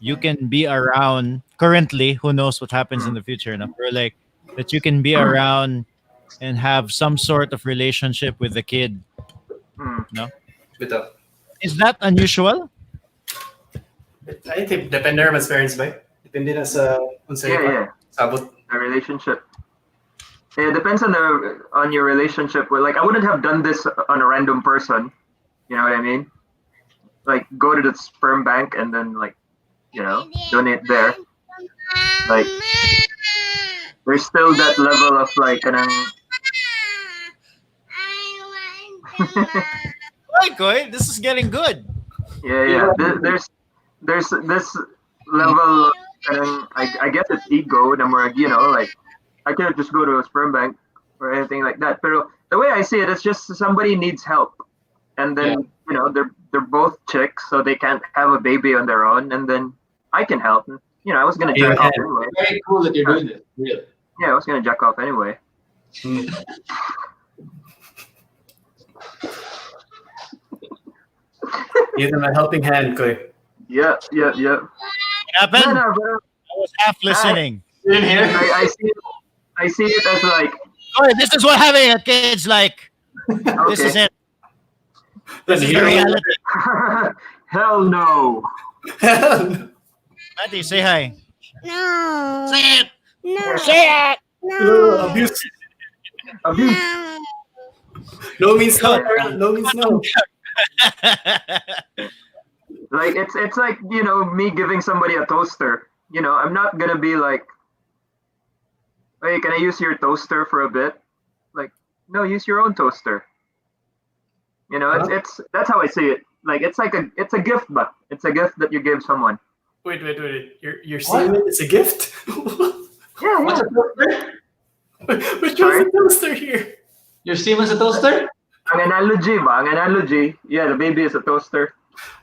you can be around currently. Who knows what happens in the future? No? Or like that you can be around and have some sort of relationship with the kid. Hmm. Bitaw. Is that unusual? I think depende naman sa parents ba? Depende na sa unsay Yeah. sabot. A relationship. Yeah, it depends on your relationship. Like I wouldn't have done this on a random person. You know what I mean? Like go to the sperm bank and then like donate there. Like there's still that level of like Right, Koy. This is getting good. yeah. There's this level. I guess it's ego. Like I can't just go to a sperm bank or anything like that. But the way I see it, it's just somebody needs help, and then they're both chicks, so they can't have a baby on their own, and then I can help. I was gonna jack off anyway. Very cool that you're doing this. Really. Yeah, I was gonna jack off anyway. Give them a helping hand, Koy. Yeah. What happened? No, but I was half listening. You didn't hear? I see it as like Koy, this is what having a kid's like. This is okay. it. This is the reality. Hell no. Matty, say hi. No. Say it. No. Say it. No. Abuse. Abuse. No means no, Carl. No means no. Like it's like me giving somebody a toaster. I'm not gonna be like, hey, can I use your toaster for a bit? Like, no, use your own toaster. It's that's how I see it. like it's a gift, but it's a gift that you give someone. Wait. Your semen is a gift? Yeah, What's yeah. a toaster? Which one's Sorry? the toaster here? Your Siemens a toaster? Ang analogy ba? Ang analogy, yeah, the baby is a toaster.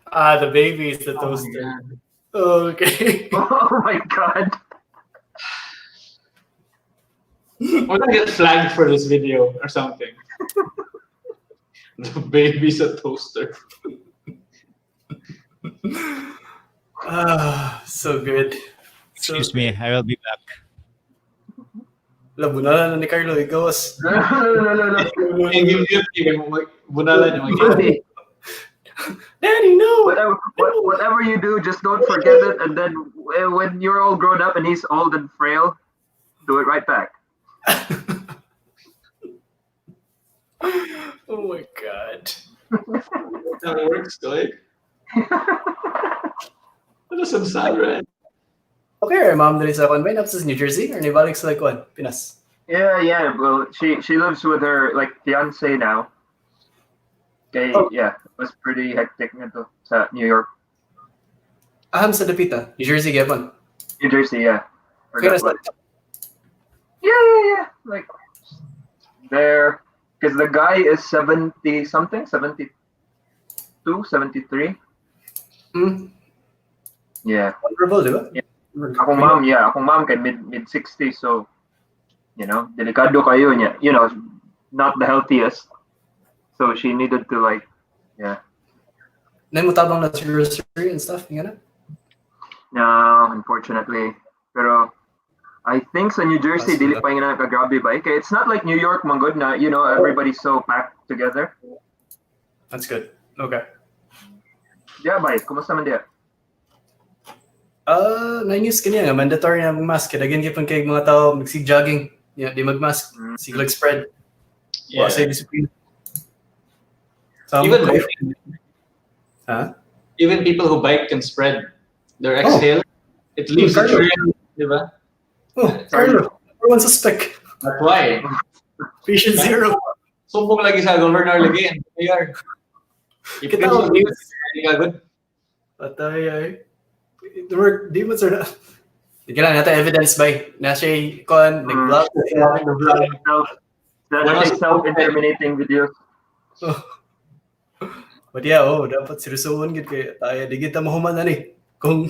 Ah, the baby is the Oh my toaster. God. Okay. Oh my god. We're gonna get flagged for this video or something. The baby's a toaster. So good. So, Excuse me, I will be back. Labunalan na ni Carlo, ikaws. No. And you bunalan yung Daddy, Daddy, no! whatever you do, just don't forget it. And then when you're all grown up and he's old and frail, do it right back. Oh my god. That's how it works, like. That doesn't sound right. Okay, mom dali sa Convine up sa New Jersey or nibalik sa Kuan, Pinas. Yeah. Well, she lives with her like fiance now. Okay, Oh. yeah, it was pretty hectic nito sa New York, Aham sa Dapita, New Jersey gyapon. New Jersey, yeah. Okay, Forgot what- Yeah. Like there, because the guy is 70 something, 72, 73. Hmm. Yeah. Honorable, di ba? Yeah. Akong mom kay mid 60s, so delikado kayo niya. Not the healthiest. So she needed to like, yeah. Naimutabang na surgery and stuff, nga na? No, unfortunately. Pero I think sa New Jersey, dili pa yung nakagrabe ba? Kaya it's not like New York, manggod na, everybody's so packed together. That's good. Okay. Yeah, bay, kumusta man diya? Na-news kanya nga, mandatory na mag-mask. Kadagan gyapon kay mga tao magsig-jogging. Yeah, di mag-mask. Siglag spread. Yeah. Sa disiplina. So, Even okay. biking, Huh? even people who bike can spread their exhale. It leaves a Carlo. trail, di ba? Oh, Carlo. Number one suspect. That's why. Patient zero. Sumbong lagi sa governor lagi. Mayor. If Kita you ko, do it, good. Patay ay. Di mo sir na. Di ka lang natin evidence by. Na siya kon nag-vlog. Self-incriminating videos. But yeah, dapat seryosohon gid kay tayo di kita mahuman na ni. Kung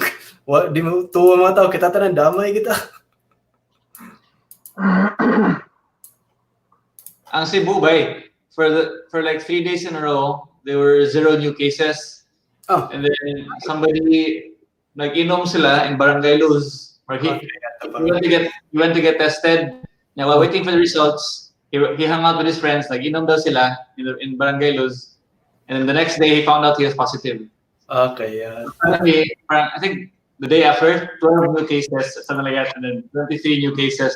di mo tuwa mga tao kita tanan damay kita. Ang Cebu, bay, for like 3 days in a row, there were 0 new cases. Oh. And then somebody nag-inom sila in Barangay Luz. Or he went to get tested. Now while waiting for the results, he hung out with his friends. Nag-inom daw sila in Barangay Luz. And then the next day, he found out he was positive. Okay, yeah. I think the day after, 12 new cases, something like that, and then 23 new cases.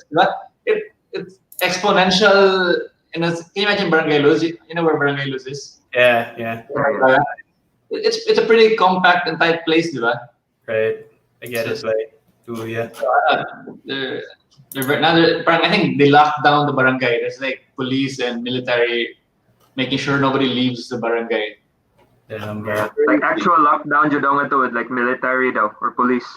It's exponential. Can you imagine Barangay Luz? You know where Barangay Luz is? Yeah. It's a pretty compact and tight place, di ba? Right. I get it, like, yeah. I think they locked down the barangay. There's like police and military making sure nobody leaves the barangay. Like actual lockdown, you don't to with like military daw or police.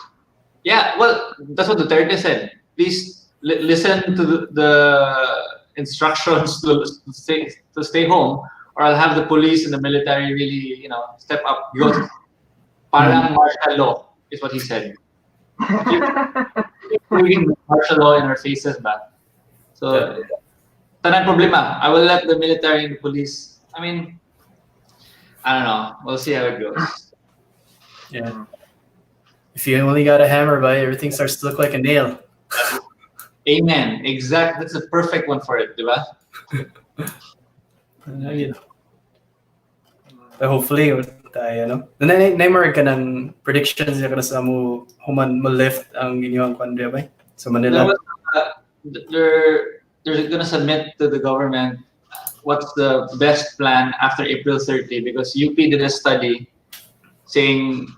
Yeah, well, that's what Duterte said. Please listen to the instructions to stay home, or I'll have the police and the military really, step up. Because parang martial law is what he said. Bringing martial law in our faces ba? So, tanang problema. I will let the military and the police. I mean, I don't know. We'll see how it goes. Yeah. If you only got a hammer, by everything starts to look like a nail. Amen. Exact. That's the perfect one for it, di ba? Hopefully, tayo, Naimar ka ng predictions ka na sa mo human mo lift ang inyong kandya ba? Sa Manila. They're gonna submit to the government what's the best plan after April 30 because UP did a study saying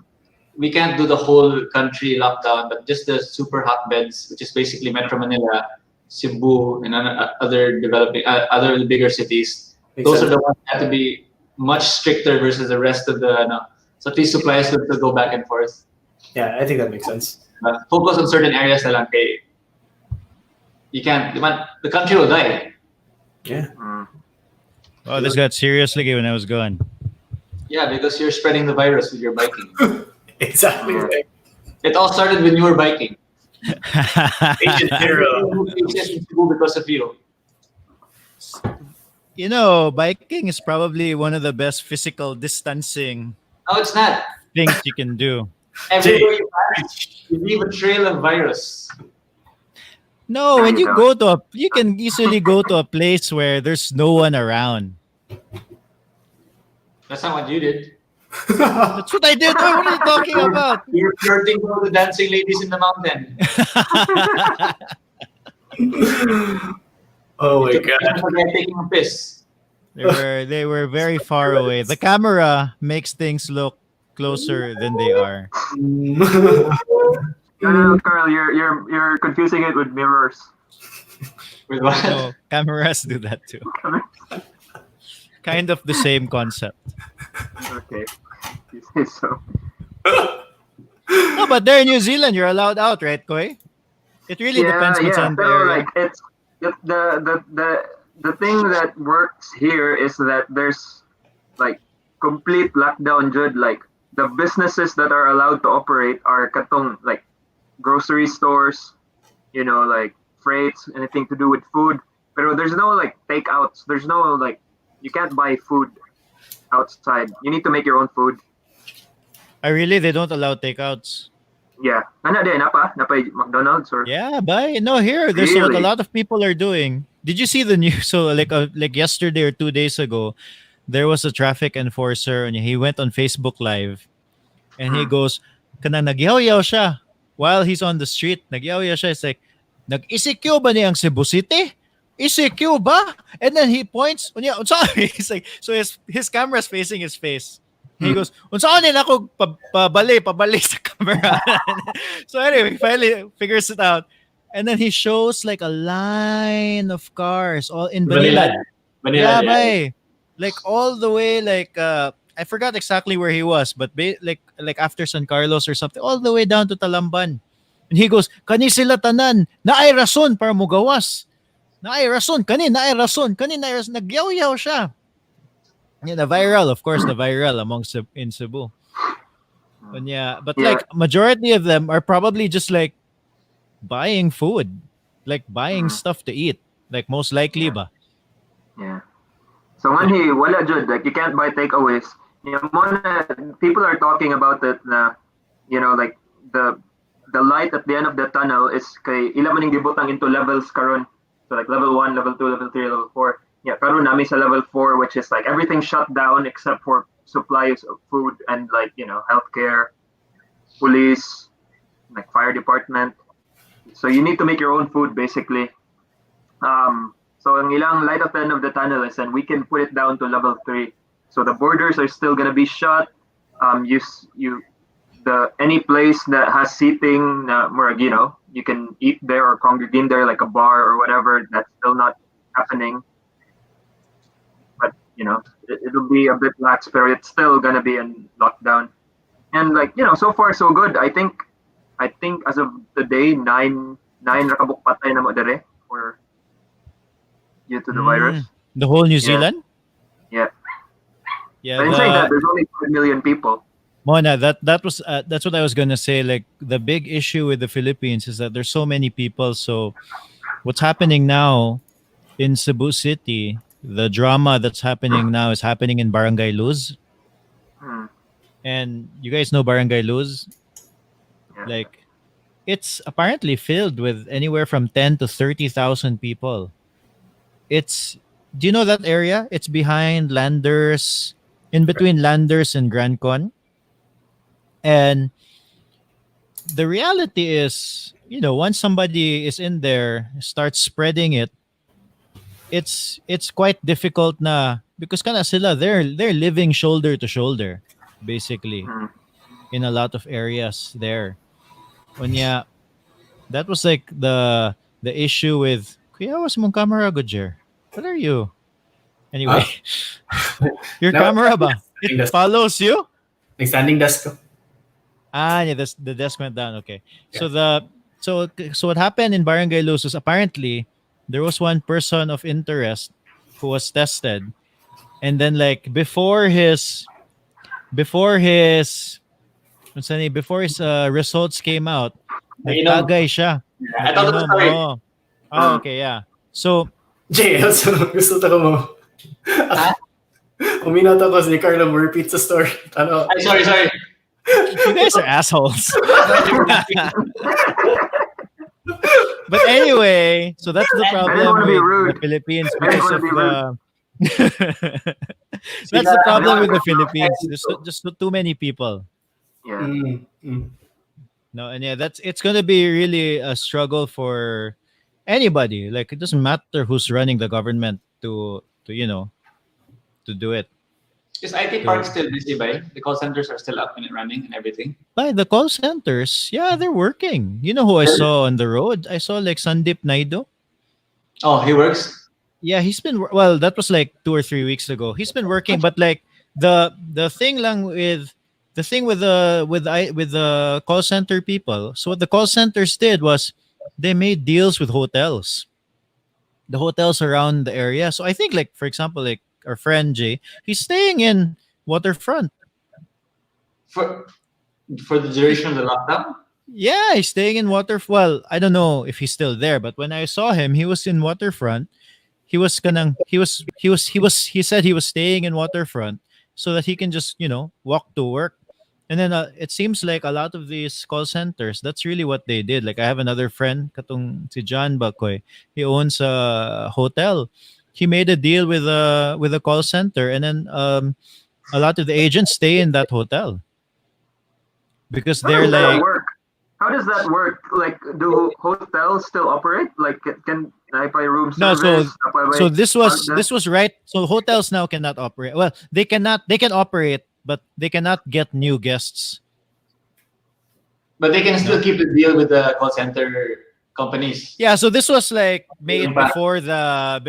we can't do the whole country lockdown, but just the super hotbeds, which is basically Metro Manila, Cebu, and other developing, other bigger cities. Those are the ones that have to be much stricter versus the rest of the so at least suppliers could still go back and forth. Yeah, I think that makes sense. Focus on certain areas na lang kay you can't the country will die. Yeah. Oh, this got serious like when I was gone. Yeah, because you're spreading the virus with your biking. Exactly. Like, It all started when you were biking. Agent Zero. Because of you. You know, biking is probably one of the best physical distancing No, it's not. things you can do. Everywhere you pass, you leave a trail of virus. No, There when you you go. you can easily go to a place where there's no one around. That's not what you did. That's what I did. What are you talking about? You're flirting with the dancing ladies in the mountain. Oh my You took a god. picture of a guy taking a piss. They were very far away. The camera makes things look closer than they are. No, Carl, you're confusing it with mirrors. With what? No, cameras do that too. Kind of the same concept. Okay, you say so. No, but there in New Zealand, you're allowed out, right, Koi? It really depends what's on the So area. like the thing that works here is that there's like complete lockdown, Jude. Like the businesses that are allowed to operate are katong like grocery stores, like freights, anything to do with food. But there's no like takeouts. There's no like you can't buy food outside. You need to make your own food. They don't allow takeouts. Yeah. Ano din napa McDonald's or Yeah, bye. No, here, there's what a Really? lot of people are doing. Did you see the news? So, like yesterday or 2 days ago, there was a traffic enforcer and he went on Facebook Live and he goes, kanang nagyaw-yaw siya while he's on the street. Nagyaw-yaw siya. It's like, nag-ECQ ba niyang Cebu City? ECQ ba? And then he points, sorry. He's like, so his camera's facing his face. He goes, unsa din ako pabali sa camera. So anyway, he finally figures it out. And then he shows like a line of cars all in Manila. Yeah, bye. Like all the way, like I forgot exactly where he was, but like after San Carlos or something, all the way down to Talamban. And he goes, kani sila tanan, naay rason para mo gawas. Naay rason, kani naay rason, nagyaw-yaw siya. Yeah, the viral among in Cebu. And yeah, but Yeah. like majority of them are probably just like buying food, like buying stuff to eat, like most likely ba. Yeah. So when he wala jud, like you can't buy takeaways. People are talking about it na, like the light at the end of the tunnel is kay ila maning gibutang into levels karon. So like level 1, level 2, level 3, level 4. Yeah, karon nami sa level 4, which is like everything shut down except for supplies of food and like, healthcare, police, like fire department. So you need to make your own food basically. So ang ilang light at the end of the tunnel is then we can put it down to level 3. So the borders are still gonna be shut. Any place that has seating, you can eat there or congregate there like a bar or whatever. That's still not happening. But it'll be a bit lax, but it's still gonna be in lockdown. And like so far so good. I think as of today, nine rakabuk patay na mo dere or due to the virus. The whole New Yeah. Zealand? Yeah. Yeah. But in saying that, there's only 5 million people. Mona, that's what I was gonna say. Like the big issue with the Philippines is that there's so many people. So what's happening now in Cebu City, the drama that's happening now is happening in Barangay Luz. Hmm. And you guys know Barangay Luz? Yeah. Like it's apparently filled with anywhere from 10 to 30,000 people. Do you know that area? It's behind Landers, in between Landers and Grand Con. And the reality is, once somebody is in there, starts spreading it, it's quite difficult na because kana sila they're living shoulder to shoulder basically Hmm. in a lot of areas there. Unya, that was like the issue with Kuya was mong camera Gudger. What are you? Anyway, your No, camera ba? standing It desk. follows you? Like standing desk ko. Ah, yeah, the desk went down. Okay. So what happened in Barangay Luz was apparently there was one person of interest who was tested, and then like before his what's that name? Before his results came out, Nainom. nagtagay siya. I told the Nag-inom, story. oh. Oh, okay, yeah. So, Jay, so gusto ko mo. Ha? Uminat ako si Carlo mo repeat sa story. Ano? Ay, sorry. you guys are assholes. But anyway, so that's the I didn't problem wanna be with rude. the Philippines I didn't because wanna of be the that's the problem with the Philippines. There's just too many people. Yeah. No, and yeah, it's gonna be really a struggle for anybody. Like it doesn't matter who's running the government to do it. Is IT Park still busy, by? The call centers are still up and running and everything. By the call centers, yeah, they're working. You know who I saw on the road? I saw like Sandeep Naidu. Oh, he works? Yeah, he's been well. That was like 2 or 3 weeks ago. He's been working, but like the thing lang with the thing with the call center people. So what the call centers did was they made deals with hotels, the hotels around the area. So I think like for example, like our friend Jay, he's staying in Waterfront. For the duration of the lockdown? Yeah, he's staying in Well, I don't know if he's still there, but when I saw him, he was in Waterfront. He said he was staying in Waterfront so that he can just walk to work. And then it seems like a lot of these call centers, that's really what they did. Like I have another friend, katong si John Bakoy. He owns a hotel. He made a deal with a call center, and then a lot of the agents stay in that hotel because How they're does that like work? How does that work? Like, do hotels still operate? Like, can I buy room No, service? so this was right. So hotels now cannot operate. Well, they can operate, but they cannot get new guests. But they can still keep the deal with the call center companies. Yeah, so this was like made Back. before the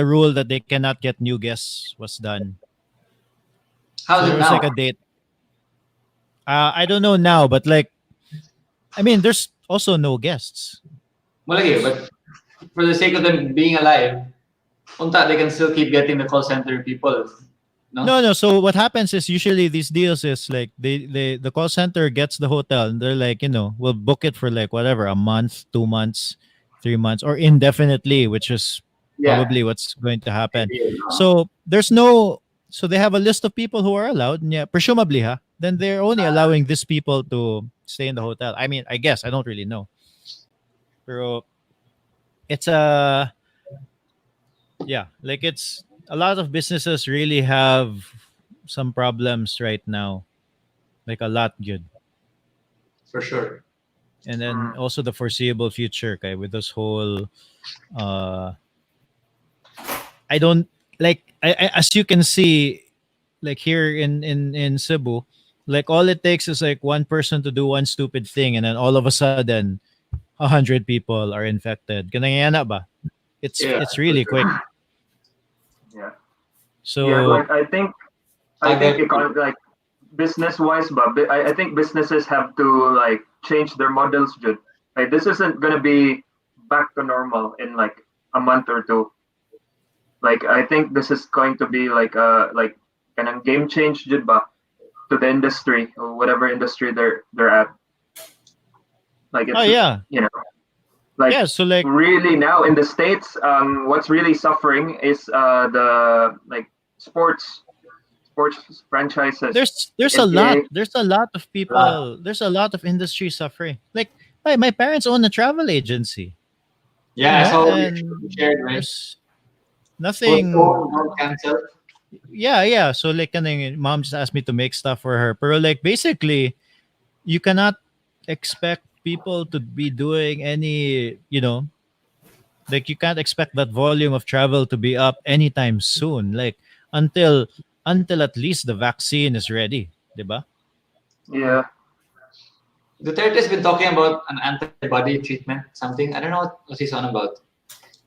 rule that they cannot get new guests was done. How's So it there was now? like a date. I don't know now, but like, I mean, there's also no guests. Malaki, but for the sake of them being alive, unta, they can still keep getting the call center people. No. So what happens is usually these deals is like the call center gets the hotel and they're like, we'll book it for like whatever, a month, 2 months, 3 months, or indefinitely, which is probably what's going to happen. So so they have a list of people who are allowed, and yeah, presumably, then they're only allowing these people to stay in the hotel. I mean, I guess I don't really know. Pero it's it's a lot of businesses really have some problems right now, like a lot good. For sure. And then also the foreseeable future, okay, with this whole I don't as you can see, like here in Cebu, like all it takes is like one person to do one stupid thing, and then all of a sudden 100 people are infected. Ganyan ba? It's really quick. Yeah. So Yeah, like I think like business wise, but I think businesses have to like change their models, Jude. Like this isn't gonna be back to normal in like a month or two. Like I think this is going to be like kind of game change, Jude, ba, to the industry or whatever industry they're at. Like it's so like really now in the States, what's really suffering is the like sports franchises. There's a lot of people, there's a lot of industry suffering. Like my parents own a travel agency. Yeah, so and shared, right? there's nothing. Don't cancel. Yeah. So like mom just asked me to make stuff for her. But like basically you cannot expect people to be doing any, like you can't expect that volume of travel to be up anytime soon. Like until at least the vaccine is ready, diba? Yeah. Duterte's been talking about an antibody treatment, something. I don't know what he's on about.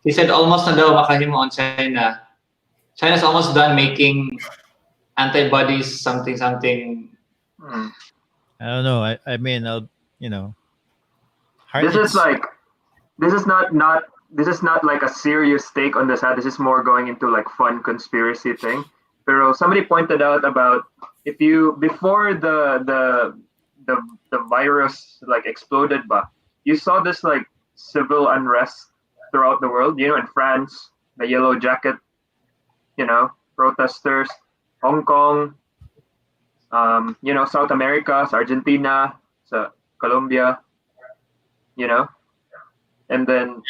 He said almost na daw makahimo on China China's almost done making antibodies, something. Hmm. I don't know. I mean, I'll you know, hard. This is It's like this is not this is not like a serious take on this. This is more going into like fun conspiracy thing. Pero somebody pointed out about if you before the the virus like exploded, ba, you saw this like civil unrest throughout the world. You know, in France, the yellow jacket, protesters, Hong Kong, South America, sa Argentina, sa Colombia, you know, and then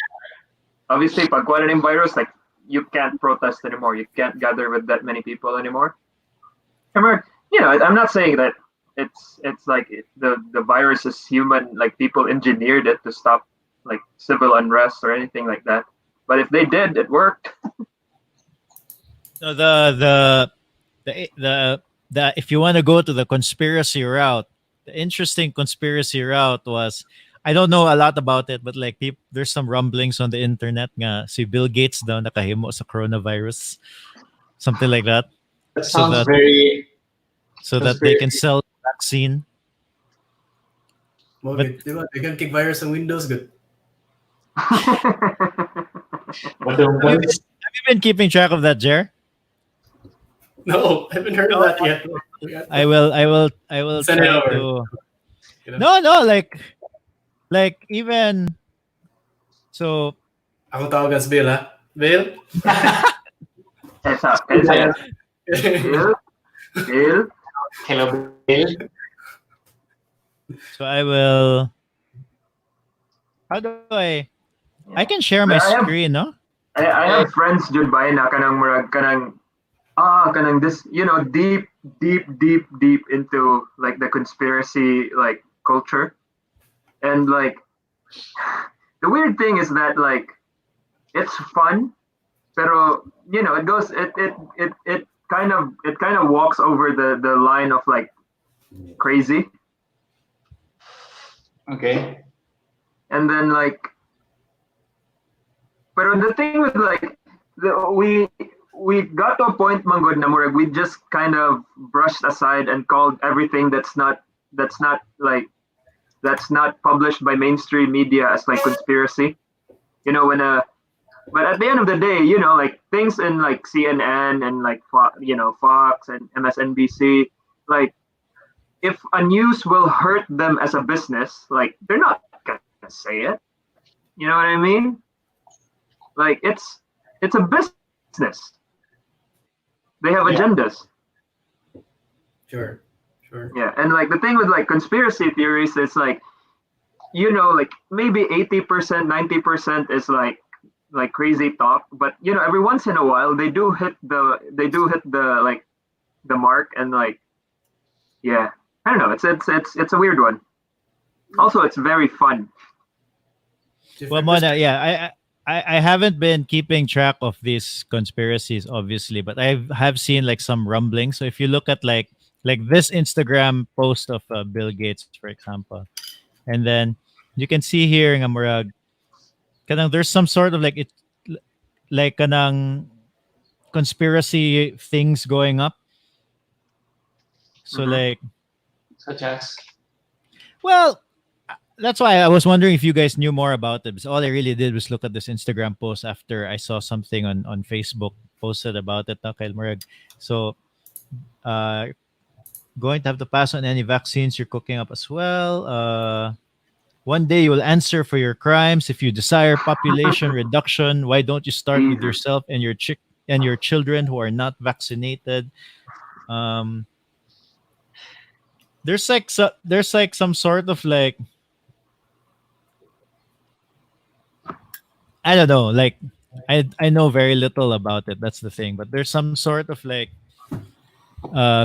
obviously pag quarantine virus, like you can't protest anymore. You can't gather with that many people anymore. Remember, I'm not saying that it's like the virus is human, like people engineered it to stop like civil unrest or anything like that. But if they did, it worked. no, the if you want to go to the conspiracy route, the interesting conspiracy route was I don't know a lot about it, but like there's some rumblings on the internet nga si Bill Gates daw nakahimo sa coronavirus, something like that, That so sounds that very they can conspiracy. sell the vaccine. Well, But- diba? They can kick virus on Windows. Good. But the Have you been keeping track of that, Jer? No, I haven't heard of that yet. I will Send it try over. to. You know? No, like even so. Ako tawagan si Bill, ha? Bill? Esa. Bill? Bill? Hello, Bill. So I will. How do I can share my I have- screen, no? I have friends Jud bay na kanang murag kanang this deep into like the conspiracy like culture, and like the weird thing is that like it's fun, pero it kind of walks over the line of like crazy, Okay. and then like but the thing with like we got to a point manggod na murag we just kind of brushed aside and called everything that's not published by mainstream media as like conspiracy, when but at the end of the day, like things in like CNN and like Fox and MSNBC, like if a news will hurt them as a business, like they're not gonna say it. You know what I mean? Like it's a business. They have Yeah. agendas. Sure. Yeah, and like the thing with like conspiracy theories is like, like maybe 80%, 90% is like crazy talk, but every once in a while they do hit the like the mark, and like yeah, I don't know. It's a weird one. Also, it's very fun. Well, Mona, yeah, I haven't been keeping track of these conspiracies, obviously, but I have seen like some rumblings. So if you look at like this Instagram post of Bill Gates, for example, and then you can see here nga murag kanang there's some sort of like kanang conspiracy things going up. So Mhm. like, Such as. well, that's why I was wondering if you guys knew more about it. Because all I really did was look at this Instagram post after I saw something on Facebook posted about it. Kyle Murag. So, going to have to pass on any vaccines you're cooking up as well. One day you will answer for your crimes. If you desire population reduction, why don't you start with Jesus. yourself and your children who are not vaccinated? There's like some sort of like, I don't know, like I know very little about it. That's the thing, but there's some sort of like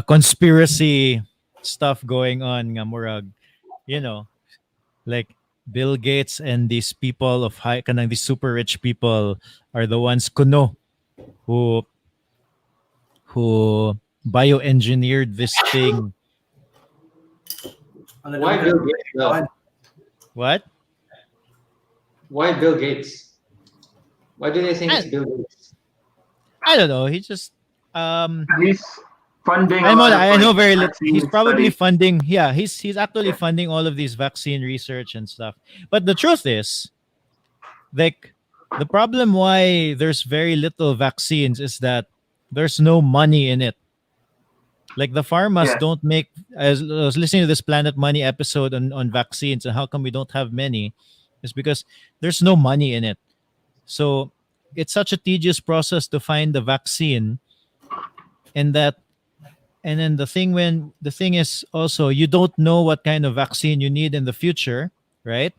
conspiracy stuff going on. Nga murag, like Bill Gates and these people of high, kanang these super rich people are the ones kuno who bioengineered this thing. Why Bill Gates? Though? What? Why Bill Gates? Why do they think it's Bill Gates? I don't know. He just He's funding a I know, lot of I know like very little. vaccine He's probably studies. funding. Yeah, he's actually Yeah. funding all of these vaccine research and stuff. But the truth is, like, the problem why there's very little vaccines is that there's no money in it. Like the pharmas Yeah. don't make. I was listening to this Planet Money episode on vaccines and how come we don't have many, is because there's no money in it. So it's such a tedious process to find the vaccine, and that and then the thing is also you don't know what kind of vaccine you need in the future, right?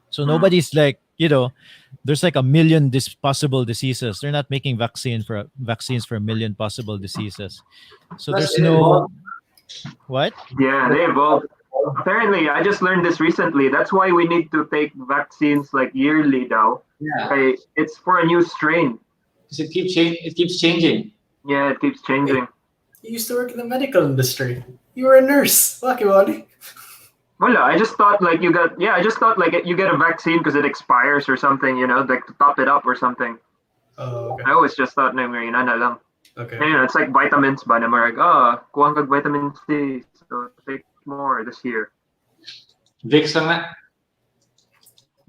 So Mm. nobody's like, there's like a million possible diseases. They're not making vaccines for a million possible diseases. So Plus, there's it no evolved. what? Yeah, they evolved. Apparently, I just learned this recently. That's why we need to take vaccines like yearly now. Yeah, Okay, it's for a new strain. because it keeps changing. Yeah, it keeps changing. You used to work in the medical industry. You were a nurse. Lucky one. Wala, I just thought like I just thought like you get a vaccine because it expires or something, like to top it up or something. Oh, okay. I always just thought na may na lang. Okay. It's like vitamins ba na marag, kuha kag vitamin C, so take more this year. Vicks lang na.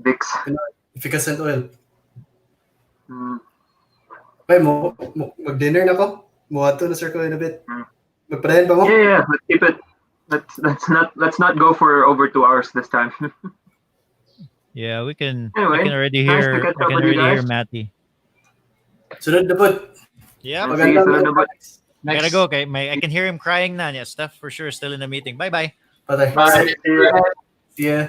Vicks. Efficacent oil. Mm, Ay, mag-dinner na ko. Muwato na circle in a bit. mm. Magpadayan pa mo? Yeah, let's keep it. Let's not go for over 2 hours this time. Yeah, we can. Anyway, I can already nice to hear. catch I up can with you already hear guys. Matty. Sunod na po. Yeah, Sige, Magandang sunod na ba? Next. gotta go. Okay, I can hear him crying na. Yeah, Steph for sure is still in the meeting. Bye bye. Patay. Bye. See ya. See ya.